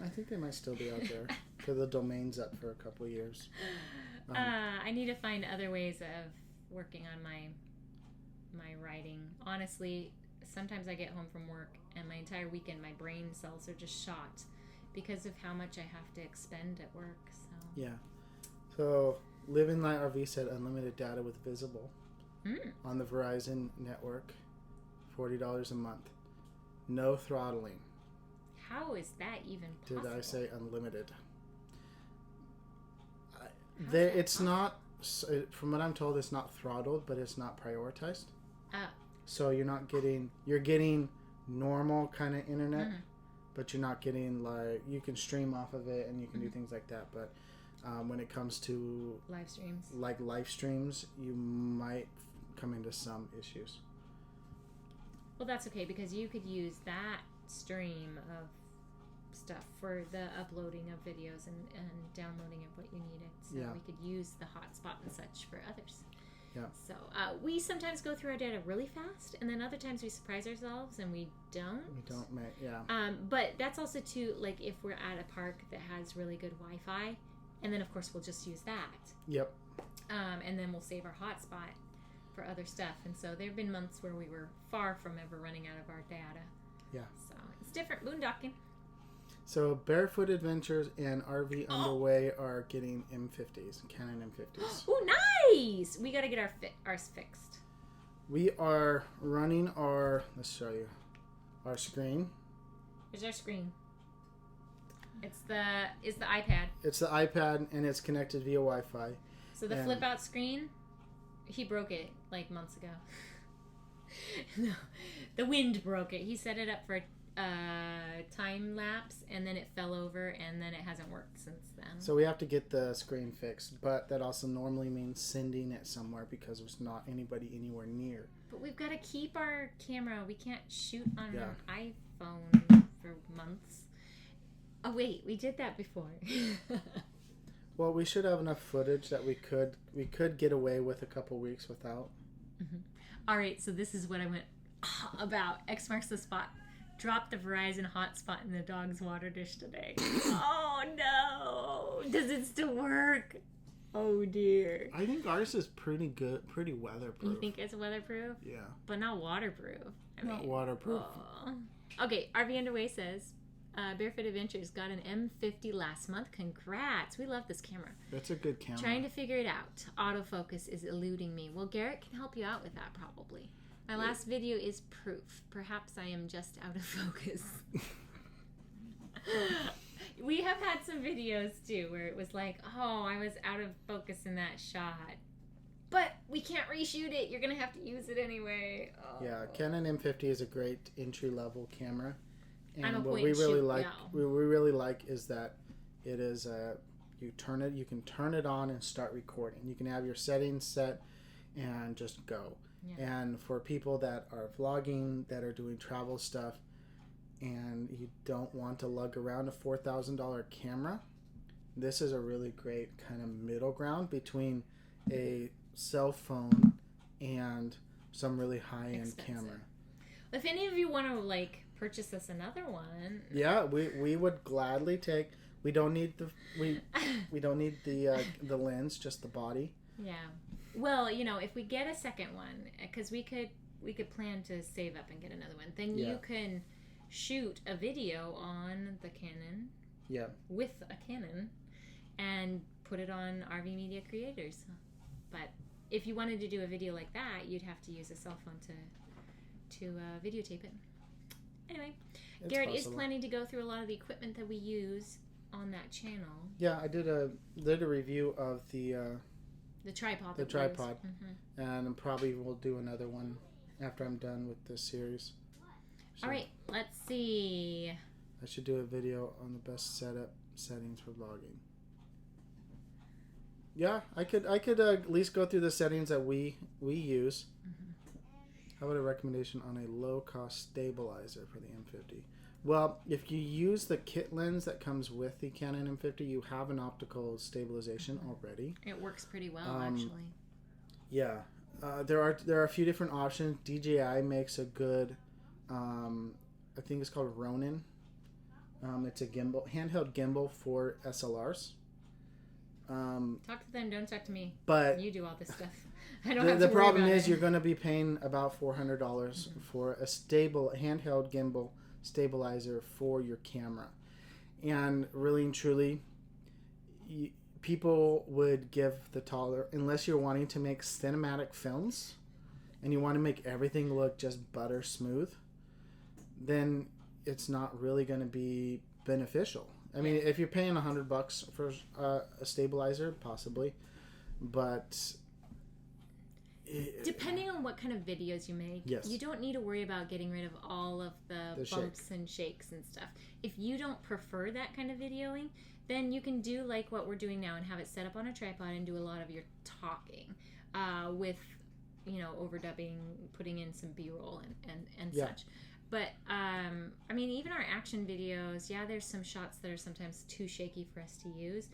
I think they might still be out there because the domain's up for a couple of years. I need to find other ways of working on my writing. Honestly, sometimes I get home from work and my entire weekend my brain cells are just shot because of how much I have to expend at work. So yeah. So Living Light RV said unlimited data with Visible on the Verizon network, $40 a month, no throttling. How is that even possible? Did I say unlimited? It's not. From what I'm told, it's not throttled, but it's not prioritized. So you're getting normal kind of internet, but you're not getting like, you can stream off of it and you can do things like that. But when it comes to live streams, you might come into some issues. Well, that's okay because you could use that stream of stuff for the uploading of videos and downloading of what you needed. So we could use the hotspot and such for others. Yeah. So we sometimes go through our data really fast, and then other times we surprise ourselves and we don't. But that's also too, like if we're at a park that has really good Wi-Fi, and then of course we'll just use that. Yep. And then we'll save our hotspot for other stuff. And so there have been months where we were far from ever running out of our data. Yeah. So it's different. Boondocking. So Barefoot Adventures and RV Underway are getting M50s, Canon M50s. Oh, nice! We got to get ours fixed. We are running let's show you, our screen. Here's our screen. It's the iPad. It's the iPad, and it's connected via Wi-Fi. So the flip-out screen, he broke it like months ago. No, the wind broke it. He set it up for time lapse, and then it fell over, and then it hasn't worked since then. So we have to get the screen fixed, but that also normally means sending it somewhere because there's not anybody anywhere near. But we've got to keep our camera. We can't shoot on an iPhone for months. Oh wait, we did that before. Well, we should have enough footage that we could get away with a couple weeks without. All right, so this is what I went about. X marks the spot. Dropped the Verizon hotspot in the dog's water dish today. Oh no! Does it still work? Oh dear. I think ours is pretty good, pretty weatherproof. You think it's weatherproof? Yeah. But not waterproof. Not waterproof. Oh. Okay, RV Underway says, Barefoot Adventures got an M50 last month. Congrats. We love this camera. That's a good camera. Trying to figure it out. Autofocus is eluding me. Well, Garrett can help you out with that probably. My last video is proof. Perhaps I am just out of focus. We have had some videos too where it was like, oh, I was out of focus in that shot. But we can't reshoot it. You're going to have to use it anyway. Oh. Yeah, Canon M50 is a great entry-level camera. And what we really like is that it is you can turn it on and start recording. You can have your settings set and just go. Yeah. And for people that are vlogging, that are doing travel stuff, and you don't want to lug around a $4,000 camera, this is a really great kind of middle ground between a cell phone and some really high-end camera. If any of you want to purchase us another one, yeah, we would gladly take. We don't need the lens, just the body. Yeah. Well, if we get a second one, because we could plan to save up and get another one, then you can shoot a video on the Canon. Yeah. With a Canon, and put it on RV Media Creators. But if you wanted to do a video like that, you'd have to use a cell phone videotape it. Anyway, It's Garrett possible. is planning to go through a lot of the equipment that we use on that channel. Yeah, I did a review of the tripod. The tripod, and probably we'll do another one after I'm done with this series. So all right, let's see. I should do a video on the best settings for vlogging. Yeah, I could at least go through the settings that we use. How about a recommendation on a low-cost stabilizer for the M50? Well, if you use the kit lens that comes with the Canon M50, you have an optical stabilization already. It works pretty well, actually. Yeah, there are a few different options. DJI makes a good, I think it's called Ronin. It's a handheld gimbal for SLRs. Talk to them, don't talk to me. But you do all this stuff. I don't have to the worry problem about is it. you're going to be paying about $400 for a stable handheld gimbal stabilizer for your camera, and really and truly, people would give the taller, unless you're wanting to make cinematic films and you want to make everything look just butter smooth, then it's not really going to be beneficial. I mean, if you're paying $100 for a stabilizer, possibly, but depending on what kind of videos you make, yes, you don't need to worry about getting rid of all of the bumps and shakes and stuff. If you don't prefer that kind of videoing, then you can do like what we're doing now and have it set up on a tripod and do a lot of your talking with, overdubbing, putting in some B-roll and such. But, I mean, even our action videos, there's some shots that are sometimes too shaky for us to use.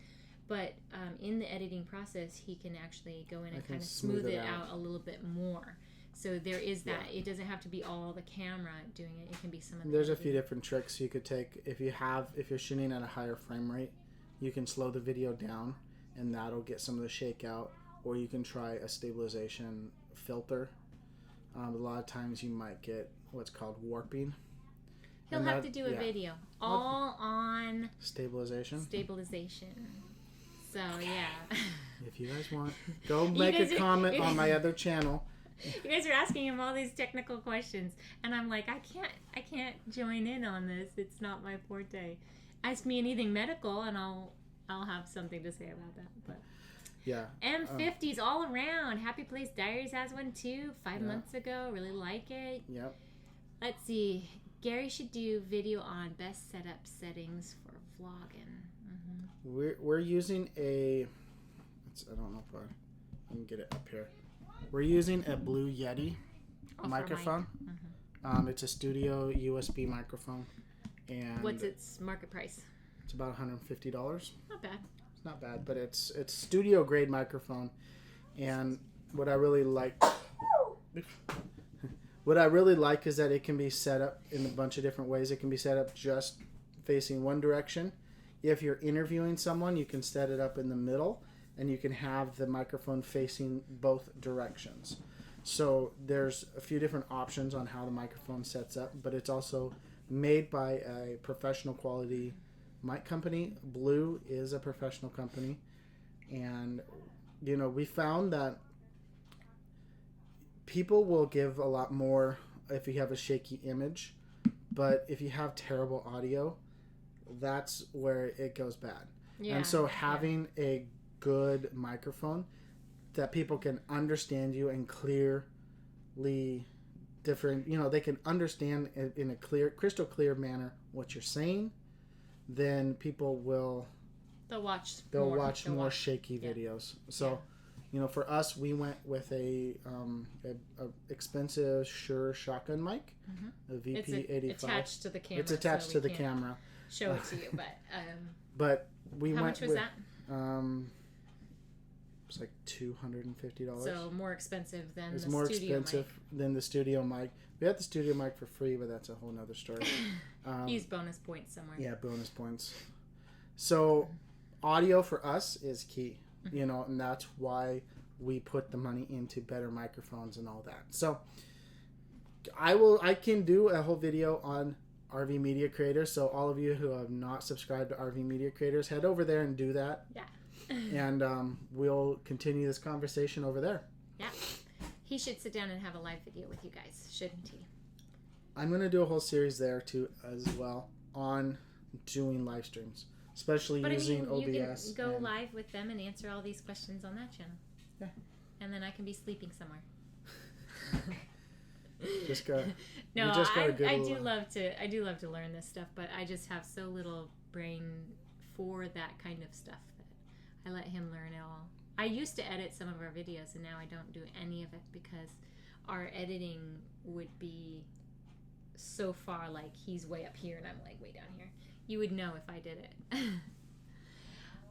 But in the editing process, he can actually go in and kind of smooth it out a little bit more. So there is that. Yeah. It doesn't have to be all the camera doing it. It can be some of the There's editing. A few different tricks you could take. If you're shooting at a higher frame rate, you can slow the video down, and that'll get some of the shake out. Or you can try a stabilization filter. A lot of times you might get what's called warping. He'll have to do a video all on stabilization. So, yeah. If you guys want, go make a comment on my other channel. You guys are asking him all these technical questions, and I'm like, I can't join in on this. It's not my forte. Ask me anything medical, and I'll have something to say about that. But yeah, M50s all around. Happy Place Diaries has one too. 5 months ago, really like it. Yep. Let's see. Gary should do video on best setup settings for vlogging. We're using I don't know if I can get it up here. We're using a Blue Yeti microphone. It's a studio USB microphone. And what's its market price? It's about $150. Not bad. It's not bad, but it's studio grade microphone. And what I really like is that it can be set up in a bunch of different ways. It can be set up just facing one direction. If you're interviewing someone, you can set it up in the middle, and you can have the microphone facing both directions. So there's a few different options on how the microphone sets up, but it's also made by a professional quality mic company. Blue is a professional company, and we found that people will give a lot more if you have a shaky image, but if you have terrible audio, that's where it goes bad. And so having a good microphone that people can understand you and clearly different, they can understand in a crystal clear manner what you're saying, then people will they'll watch more shaky videos. So for us, we went with a expensive Shure shotgun mic, a VP85. It's attached to the camera. It's attached to the camera. Show it to you, but we how went much was that? It's like $250. So more expensive than it's the more studio expensive mic. Than the studio mic. We had the studio mic for free, but that's a whole nother story. Use bonus points somewhere. Yeah, bonus points. So audio for us is key, and that's why we put the money into better microphones and all that. So I can do a whole video on RV Media Creators. So all of you who have not subscribed to RV Media Creators, head over there and do that. Yeah. And we'll continue this conversation over there. Yeah. He should sit down and have a live video with you guys, shouldn't he? I'm going to do a whole series there too as well on doing live streams, especially using OBS. You can go live with them and answer all these questions on that channel. Yeah. And then I can be sleeping somewhere. Just go. No, I do love to learn this stuff, but I just have so little brain for that kind of stuff that I let him learn it all. I used to edit some of our videos, and now I don't do any of it because our editing would be so far, like he's way up here and I'm like way down here. You would know if I did it.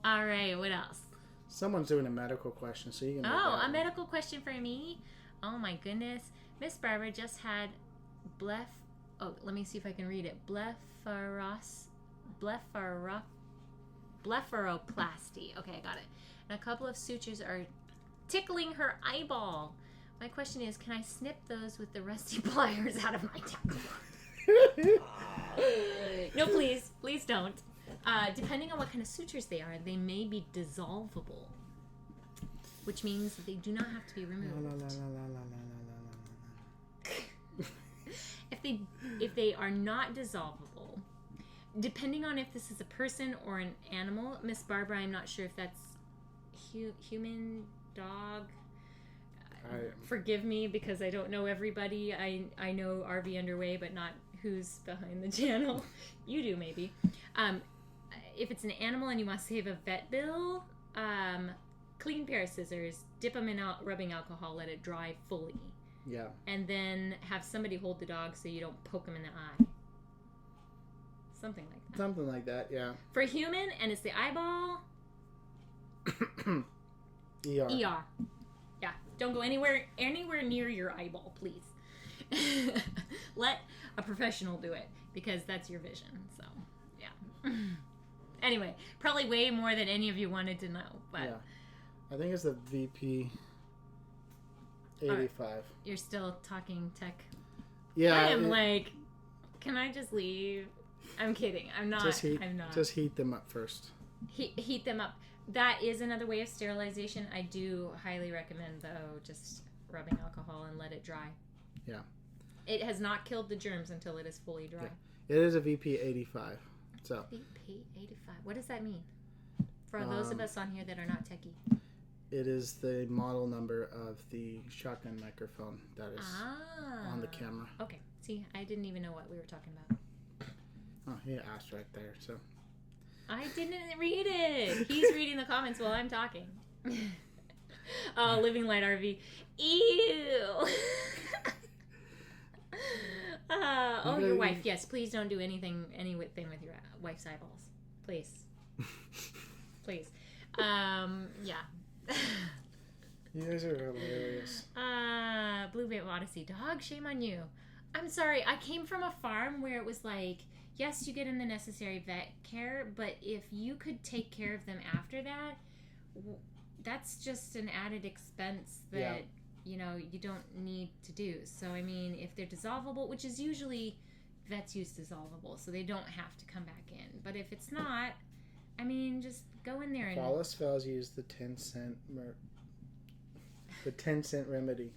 All right, what else? Someone's doing a medical question, so you can. Oh, a medical question for me? Oh my goodness. Miss Barbara just had let me see if I can read it. Blepharoplasty. Okay, I got it. And a couple of sutures are tickling her eyeball. My question is, can I snip those with the rusty pliers out of my tackle? No, please. Please don't. Depending on what kind of sutures they are, they may be dissolvable, which means they do not have to be removed. If they are not dissolvable, depending on if this is a person or an animal, Miss Barbara, I'm not sure if that's human, dog. Forgive me because I don't know everybody. I know RV Underway, but not who's behind the channel. You do, maybe. If it's an animal and you want to save a vet bill, clean pair of scissors, dip them in rubbing alcohol, let it dry fully. Yeah. And then have somebody hold the dog so you don't poke them in the eye. Something like that. Something like that, yeah. For a human, and it's the eyeball. ER. Yeah. Don't go anywhere near your eyeball, please. Let a professional do it because that's your vision. So, yeah. Anyway, probably way more than any of you wanted to know, but yeah. I think it's the VP 85. You're still talking tech. Yeah. I am like, can I just leave? I'm kidding. I'm not. I'm not. Just heat them up first. Heat them up. That is another way of sterilization. I do highly recommend, though, just rubbing alcohol and let it dry. Yeah. It has not killed the germs until it is fully dry. Yeah. It is a VP 85. So. VP 85. What does that mean? For those of us on here that are not techie. It is the model number of the shotgun microphone that is on the camera. Okay. See, I didn't even know what we were talking about. Oh, he asked right there, so. I didn't read it. He's reading the comments while I'm talking. Oh, Living Light RV. Ew. Your wife. Yes, please don't do anything with your wife's eyeballs. Please. Please. Yeah. You guys are hilarious. Blue Bay Odyssey. Dog, shame on you. I'm sorry. I came from a farm where it was like, yes, you get in the necessary vet care, but if you could take care of them after that, that's just an added expense that, you don't need to do. So, I mean, if they're dissolvable, which is usually vets use dissolvable, so they don't have to come back in. But if it's not, I mean, just go in there and... If all else fails, use the 10-cent remedy.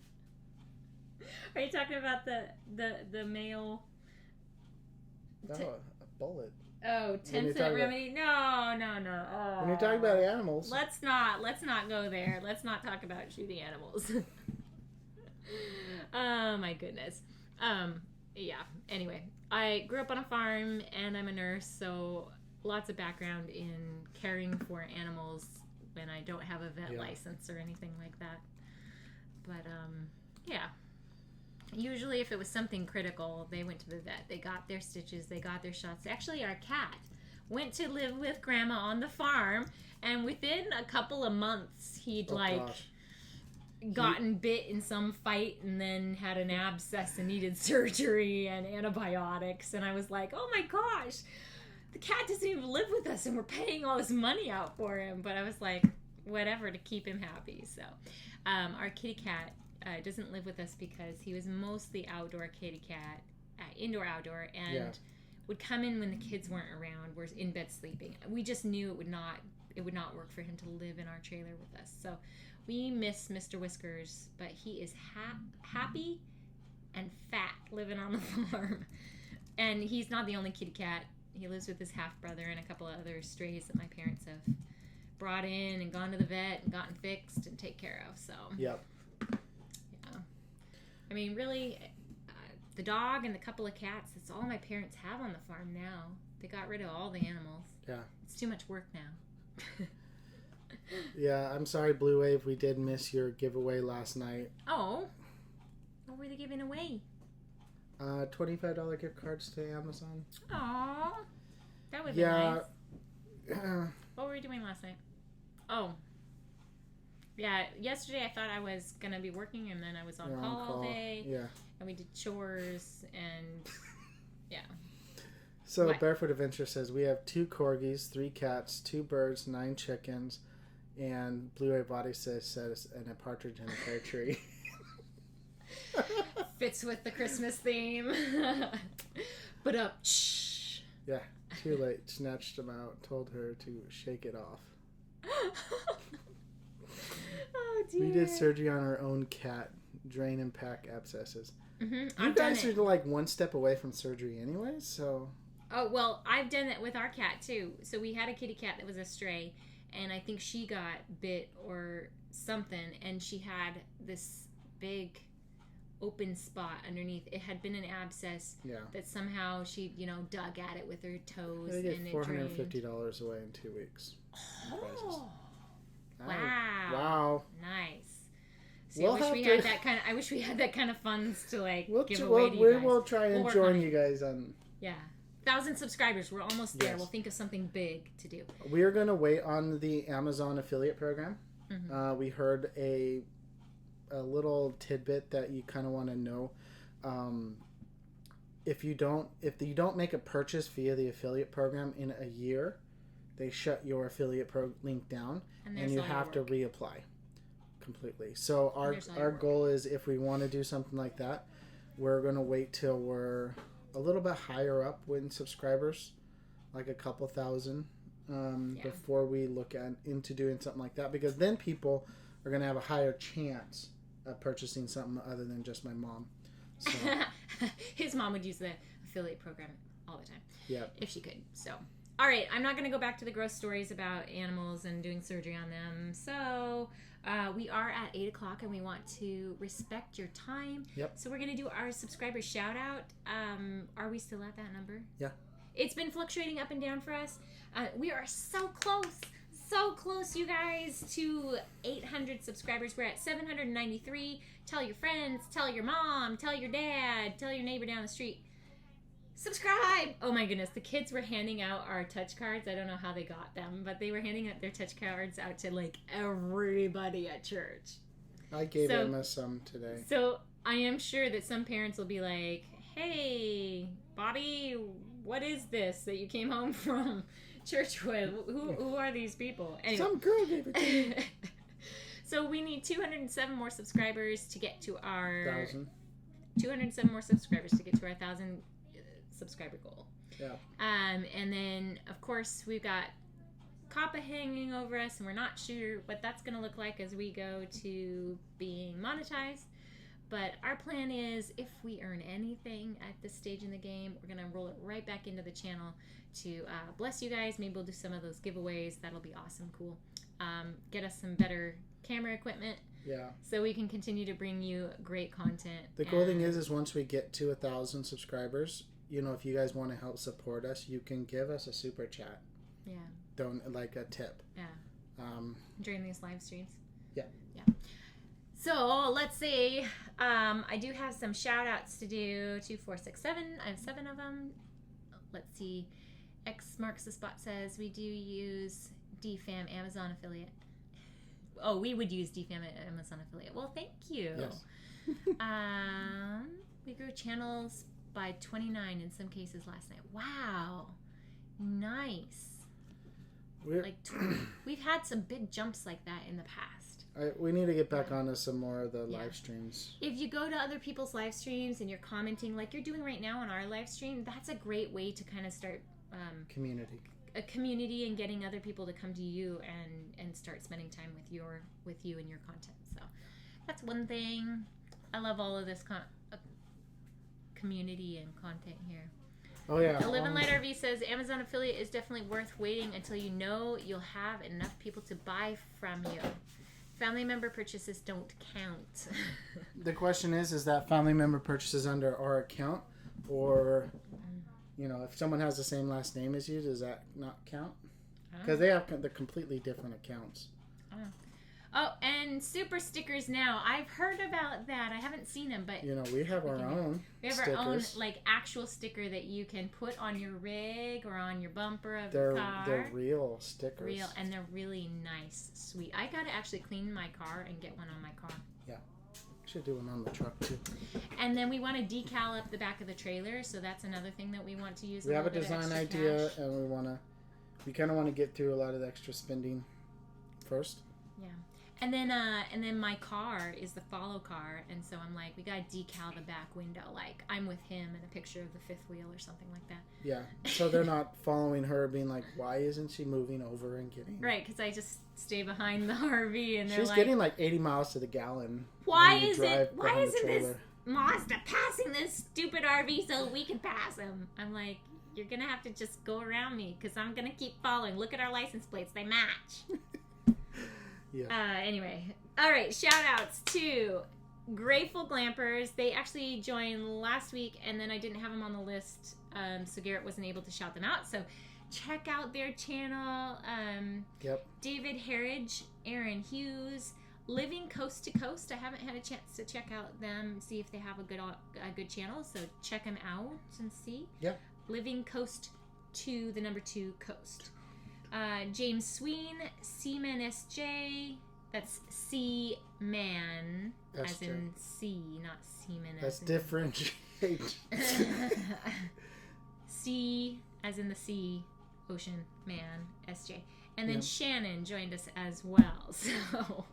Are you talking about the male... No, a bullet. Oh, 10-cent remedy? No. Oh. When you're talking about animals. Let's not go there. Let's not talk about shooting animals. Oh, my goodness. Yeah. Anyway, I grew up on a farm, and I'm a nurse, so lots of background in caring for animals when I don't have a vet license or anything like that. But, yeah. Usually if it was something critical, they went to the vet. They got their stitches. They got their shots. Actually, our cat went to live with Grandma on the farm, and within a couple of months, he'd gotten bit in some fight and then had an abscess and needed surgery and antibiotics. And I was like, oh my gosh, the cat doesn't even live with us and we're paying all this money out for him. But I was like, whatever, to keep him happy. So our kitty cat doesn't live with us because he was mostly outdoor kitty cat, indoor, outdoor, and would come in when the kids weren't around. We're in bed sleeping. We just knew it would not work for him to live in our trailer with us. So we miss Mr. Whiskers, but he is happy and fat living on the farm. And he's not the only kitty cat. He lives with his half-brother and a couple of other strays that my parents have brought in and gone to the vet and gotten fixed and take care of. So, yep. Yeah. I mean, really, the dog and the couple of cats, that's all my parents have on the farm now. They got rid of all the animals. Yeah. It's too much work now. Yeah, I'm sorry, Blue Wave. We did miss your giveaway last night. Oh. What were they giving away? $25 gift cards to Amazon. Aww. That would be nice. What were we doing last night? Oh. Yeah, yesterday I thought I was going to be working, and then I was on call all day. Yeah. And we did chores, and yeah. So what? Barefoot Adventure says, we have 2 corgis, 3 cats, 2 birds, 9 chickens, and Blue Wave Body says, and a partridge in a pear tree. Fits with the Christmas theme. But shh. Yeah, too late. Snatched him out. Told her to shake it off. Oh dear. We did surgery on our own cat. Drain and pack abscesses. Mm-hmm. You guys are like one step away from surgery anyway, so. Oh well, I've done it with our cat too. So we had a kitty cat that was a stray, and I think she got bit or something, and she had this big open spot underneath. It had been an abscess that somehow she, dug at it with her toes. They get and it $450 away in 2 weeks. Oh, wow! Wow! Nice. See, I wish we had that kind of funds to give away to you guys. We'll try and join you guys on. Yeah. 1,000 subscribers. We're almost there. Yes. We'll think of something big to do. We're going to wait on the Amazon affiliate program. Mm-hmm. We heard a little tidbit that you kind of want to know. If you don't make a purchase via the affiliate program in a year, they shut your affiliate link down, and you have to reapply completely. So our goal is, if we want to do something like that, we're going to wait till we're a little bit higher up in subscribers, like a couple thousand, before we look into doing something like that, because then people are going to have a higher chance of purchasing something other than just my mom. So. His mom would use the affiliate program all the time. Yeah. If she could. So, all right, I'm not going to go back to the gross stories about animals and doing surgery on them. So, we are at 8 o'clock, and we want to respect your time. Yep. So we're going to do our subscriber shout out. Are we still at that number? Yeah. It's been fluctuating up and down for us. We are so close, you guys, to 800 subscribers. We're at 793. Tell your friends, tell your mom, tell your dad, tell your neighbor down the street. Subscribe! Oh my goodness, the kids were handing out our touch cards. I don't know how they got them, but they were handing out their touch cards out to everybody at church. I gave Emma some today. So I am sure that some parents will be like, hey, Bobby, what is this that you came home from church with? Who are these people? Anyway. Some girl gave it to me. So we need 207 more subscribers to get to our 1,000. 207 more subscribers to get to our 1,000 subscriber goal. Yeah. And then of course we've got COPPA hanging over us, and we're not sure what that's going to look like as we go to being monetized. But our plan is, if we earn anything at this stage in the game, we're going to roll it right back into the channel to bless you guys. Maybe we'll do some of those giveaways. That'll be awesome, cool. Get us some better camera equipment. Yeah. So we can continue to bring you great content. The cool thing is once we get to 1,000 subscribers, if you guys want to help support us, you can give us a super chat. Yeah. Don't like a tip. Yeah. During these live streams. Yeah. Yeah. So let's see. I do have some shout outs to do. 2, 4, 6, 7. I have 7 of them. Let's see. X marks the spot says we do use DFAM Amazon affiliate. Oh, we would use DFAM Amazon affiliate. Well, thank you. Yes. We grew channels by 29 in some cases last night. Wow. Nice. We've had some big jumps like that in the past. We need to get back onto some more of the live streams. If you go to other people's live streams and you're commenting like you're doing right now on our live stream, that's a great way to kind of start a community and getting other people to come to you and start spending time with you and your content. So that's one thing. I love all of this community and content here. Oh yeah. Live and Light RV says Amazon affiliate is definitely worth waiting until you know you'll have enough people to buy from you. Family member purchases don't count. The question is that family member purchases under our account, or if someone has the same last name as you, does that not count? Because they're completely different accounts. Oh, and super stickers now. I've heard about that. I haven't seen them, but we have our own. We have stickers. Our own actual sticker that you can put on your rig or on your bumper of your car. They're real stickers. And they're really nice, sweet. I gotta actually clean my car and get one on my car. Yeah, should do one on the truck too. And then we want to decal up the back of the trailer, so that's another thing that we want to use. We have a design idea, and we kind of want to get through a lot of the extra spending first. Yeah. And then my car is the follow car, and so I'm like, we gotta decal the back window, like I'm with him in a picture of the fifth wheel or something like that. Yeah, so they're not following her, being like, why isn't she moving over and getting... Right, because I just stay behind the RV, and they're she's getting like 80 miles to the gallon. Why isn't this Mazda passing this stupid RV so we can pass him? I'm like, you're gonna have to just go around me, because I'm gonna keep following. Look at our license plates, they match. Yeah. Anyway, all right. Shout outs to Grateful Glampers. They actually joined last week, and then I didn't have them on the list, so Garrett wasn't able to shout them out. So check out their channel. Yep. David Harridge, Aaron Hughes, Living Coast to Coast. I haven't had a chance to check out them, see if they have a good channel. So check them out and see. Yep. Living Coast to the number 2 Coast. James Sween, Seaman SJ. That's Seaman, as in sea, not seaman. That's different. Sea, as in the sea, ocean, man, SJ. And then Shannon joined us as well. So,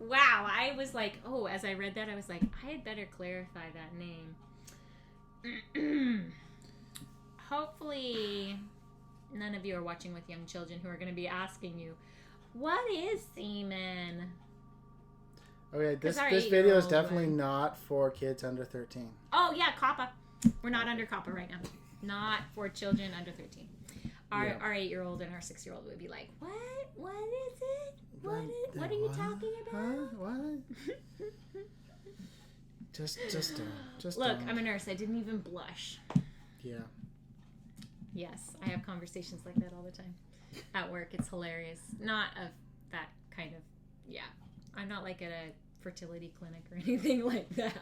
wow, I was like, as I read that, I was like, I had better clarify that name. Hopefully... none of you are watching with young children who are going to be asking you, what is semen? Okay, this video is definitely not for kids under 13. Oh, yeah, COPPA. We're not under COPPA right now. Not for children under 13. Our 8-year-old and our 6-year-old would be like, what? What is it? What are you talking about? Huh? What? Just don't. Look, I'm a nurse. I didn't even blush. Yeah. Yes, I have conversations like that all the time at work. It's hilarious. Not of that kind of, I'm not like at a fertility clinic or anything like that.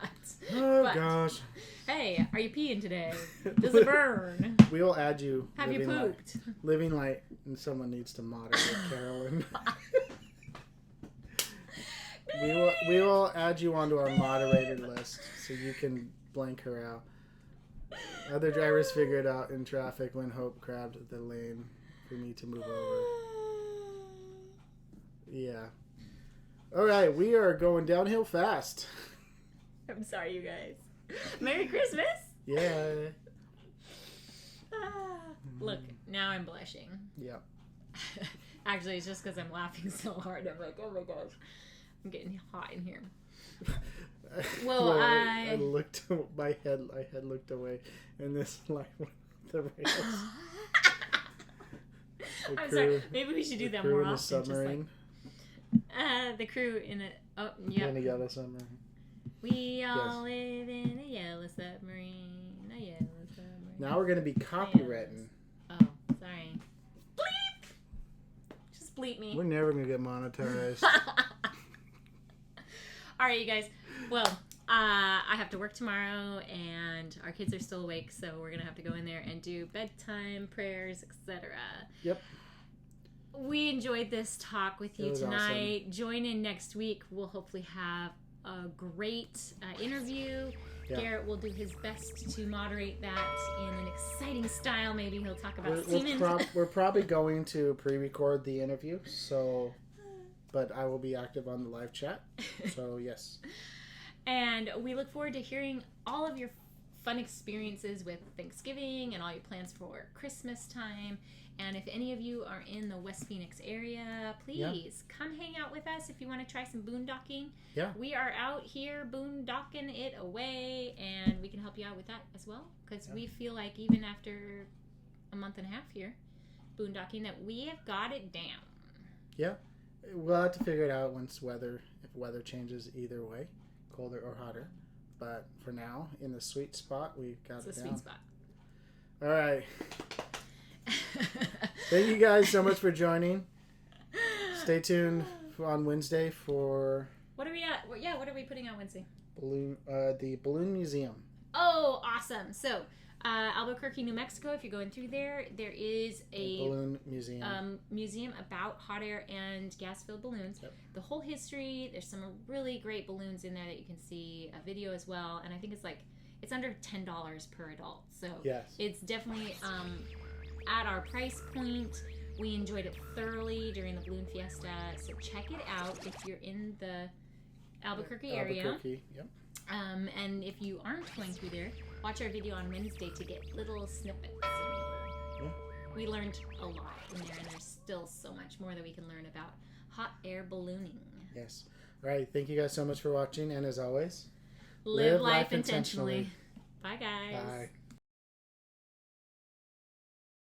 Oh, gosh. Hey, are you peeing today? Does it burn? We will add you. Have you pooped? Living Light, and someone needs to moderate Carolyn. we will add you onto our moderated list so you can blank her out. Other drivers figured out in traffic when Hope grabbed the lane for me to move over. Yeah. All right, we are going downhill fast. I'm sorry, you guys. Merry Christmas. Yeah. Look, now I'm blushing. Yep. Actually, it's just because I'm laughing so hard. I'm like, oh my gosh, I'm getting hot in here. Well, I looked. My head looked away, and this line went off the rails. I'm sorry. Maybe we should do that more often. The submarine. The crew in a in a yellow submarine. We all live in a yellow submarine. A yellow submarine. Now we're gonna be copywritten. Oh, sorry. Bleep. Just bleep me. We're never gonna get monetized. All right, you guys. Well, I have to work tomorrow, and our kids are still awake, so we're going to have to go in there and do bedtime, prayers, etc. Yep. We enjoyed this talk with you tonight. Awesome. Join in next week. We'll hopefully have a great interview. Yeah. Garrett will do his best to moderate that in an exciting style. Maybe he'll talk about semen. We're probably going to pre-record the interview, but I will be active on the live chat, so yes. And we look forward to hearing all of your fun experiences with Thanksgiving and all your plans for Christmas time. And if any of you are in the West Phoenix area, please come hang out with us if you want to try some boondocking. Yeah. We are out here boondocking it away, and we can help you out with that as well. Because we feel like even after a month and a half here, boondocking, that we have got it down. Yeah. We'll have to figure it out if weather changes either way, colder or hotter. But for now, in the sweet spot, we've got it down. It's a sweet spot. All right. Thank you guys so much for joining. Stay tuned on Wednesday for... What are we at? Yeah, what are we putting on Wednesday? The Balloon Museum. Oh, awesome. So, Albuquerque, New Mexico, if you're going through there is a balloon museum. Museum about hot air and gas-filled balloons. Yep. The whole history. There's some really great balloons in there that you can see a video as well. And I think it's under $10 per adult. So it's definitely at our price point. We enjoyed it thoroughly during the Balloon Fiesta. So check it out if you're in the Albuquerque area. Albuquerque, yep. And if you aren't going through there, watch our video on Wednesday to get little snippets. We learned a lot in there, and there's still so much more that we can learn about hot air ballooning. Yes. All right. Thank you guys so much for watching, and as always, live life intentionally. Bye, guys. Bye.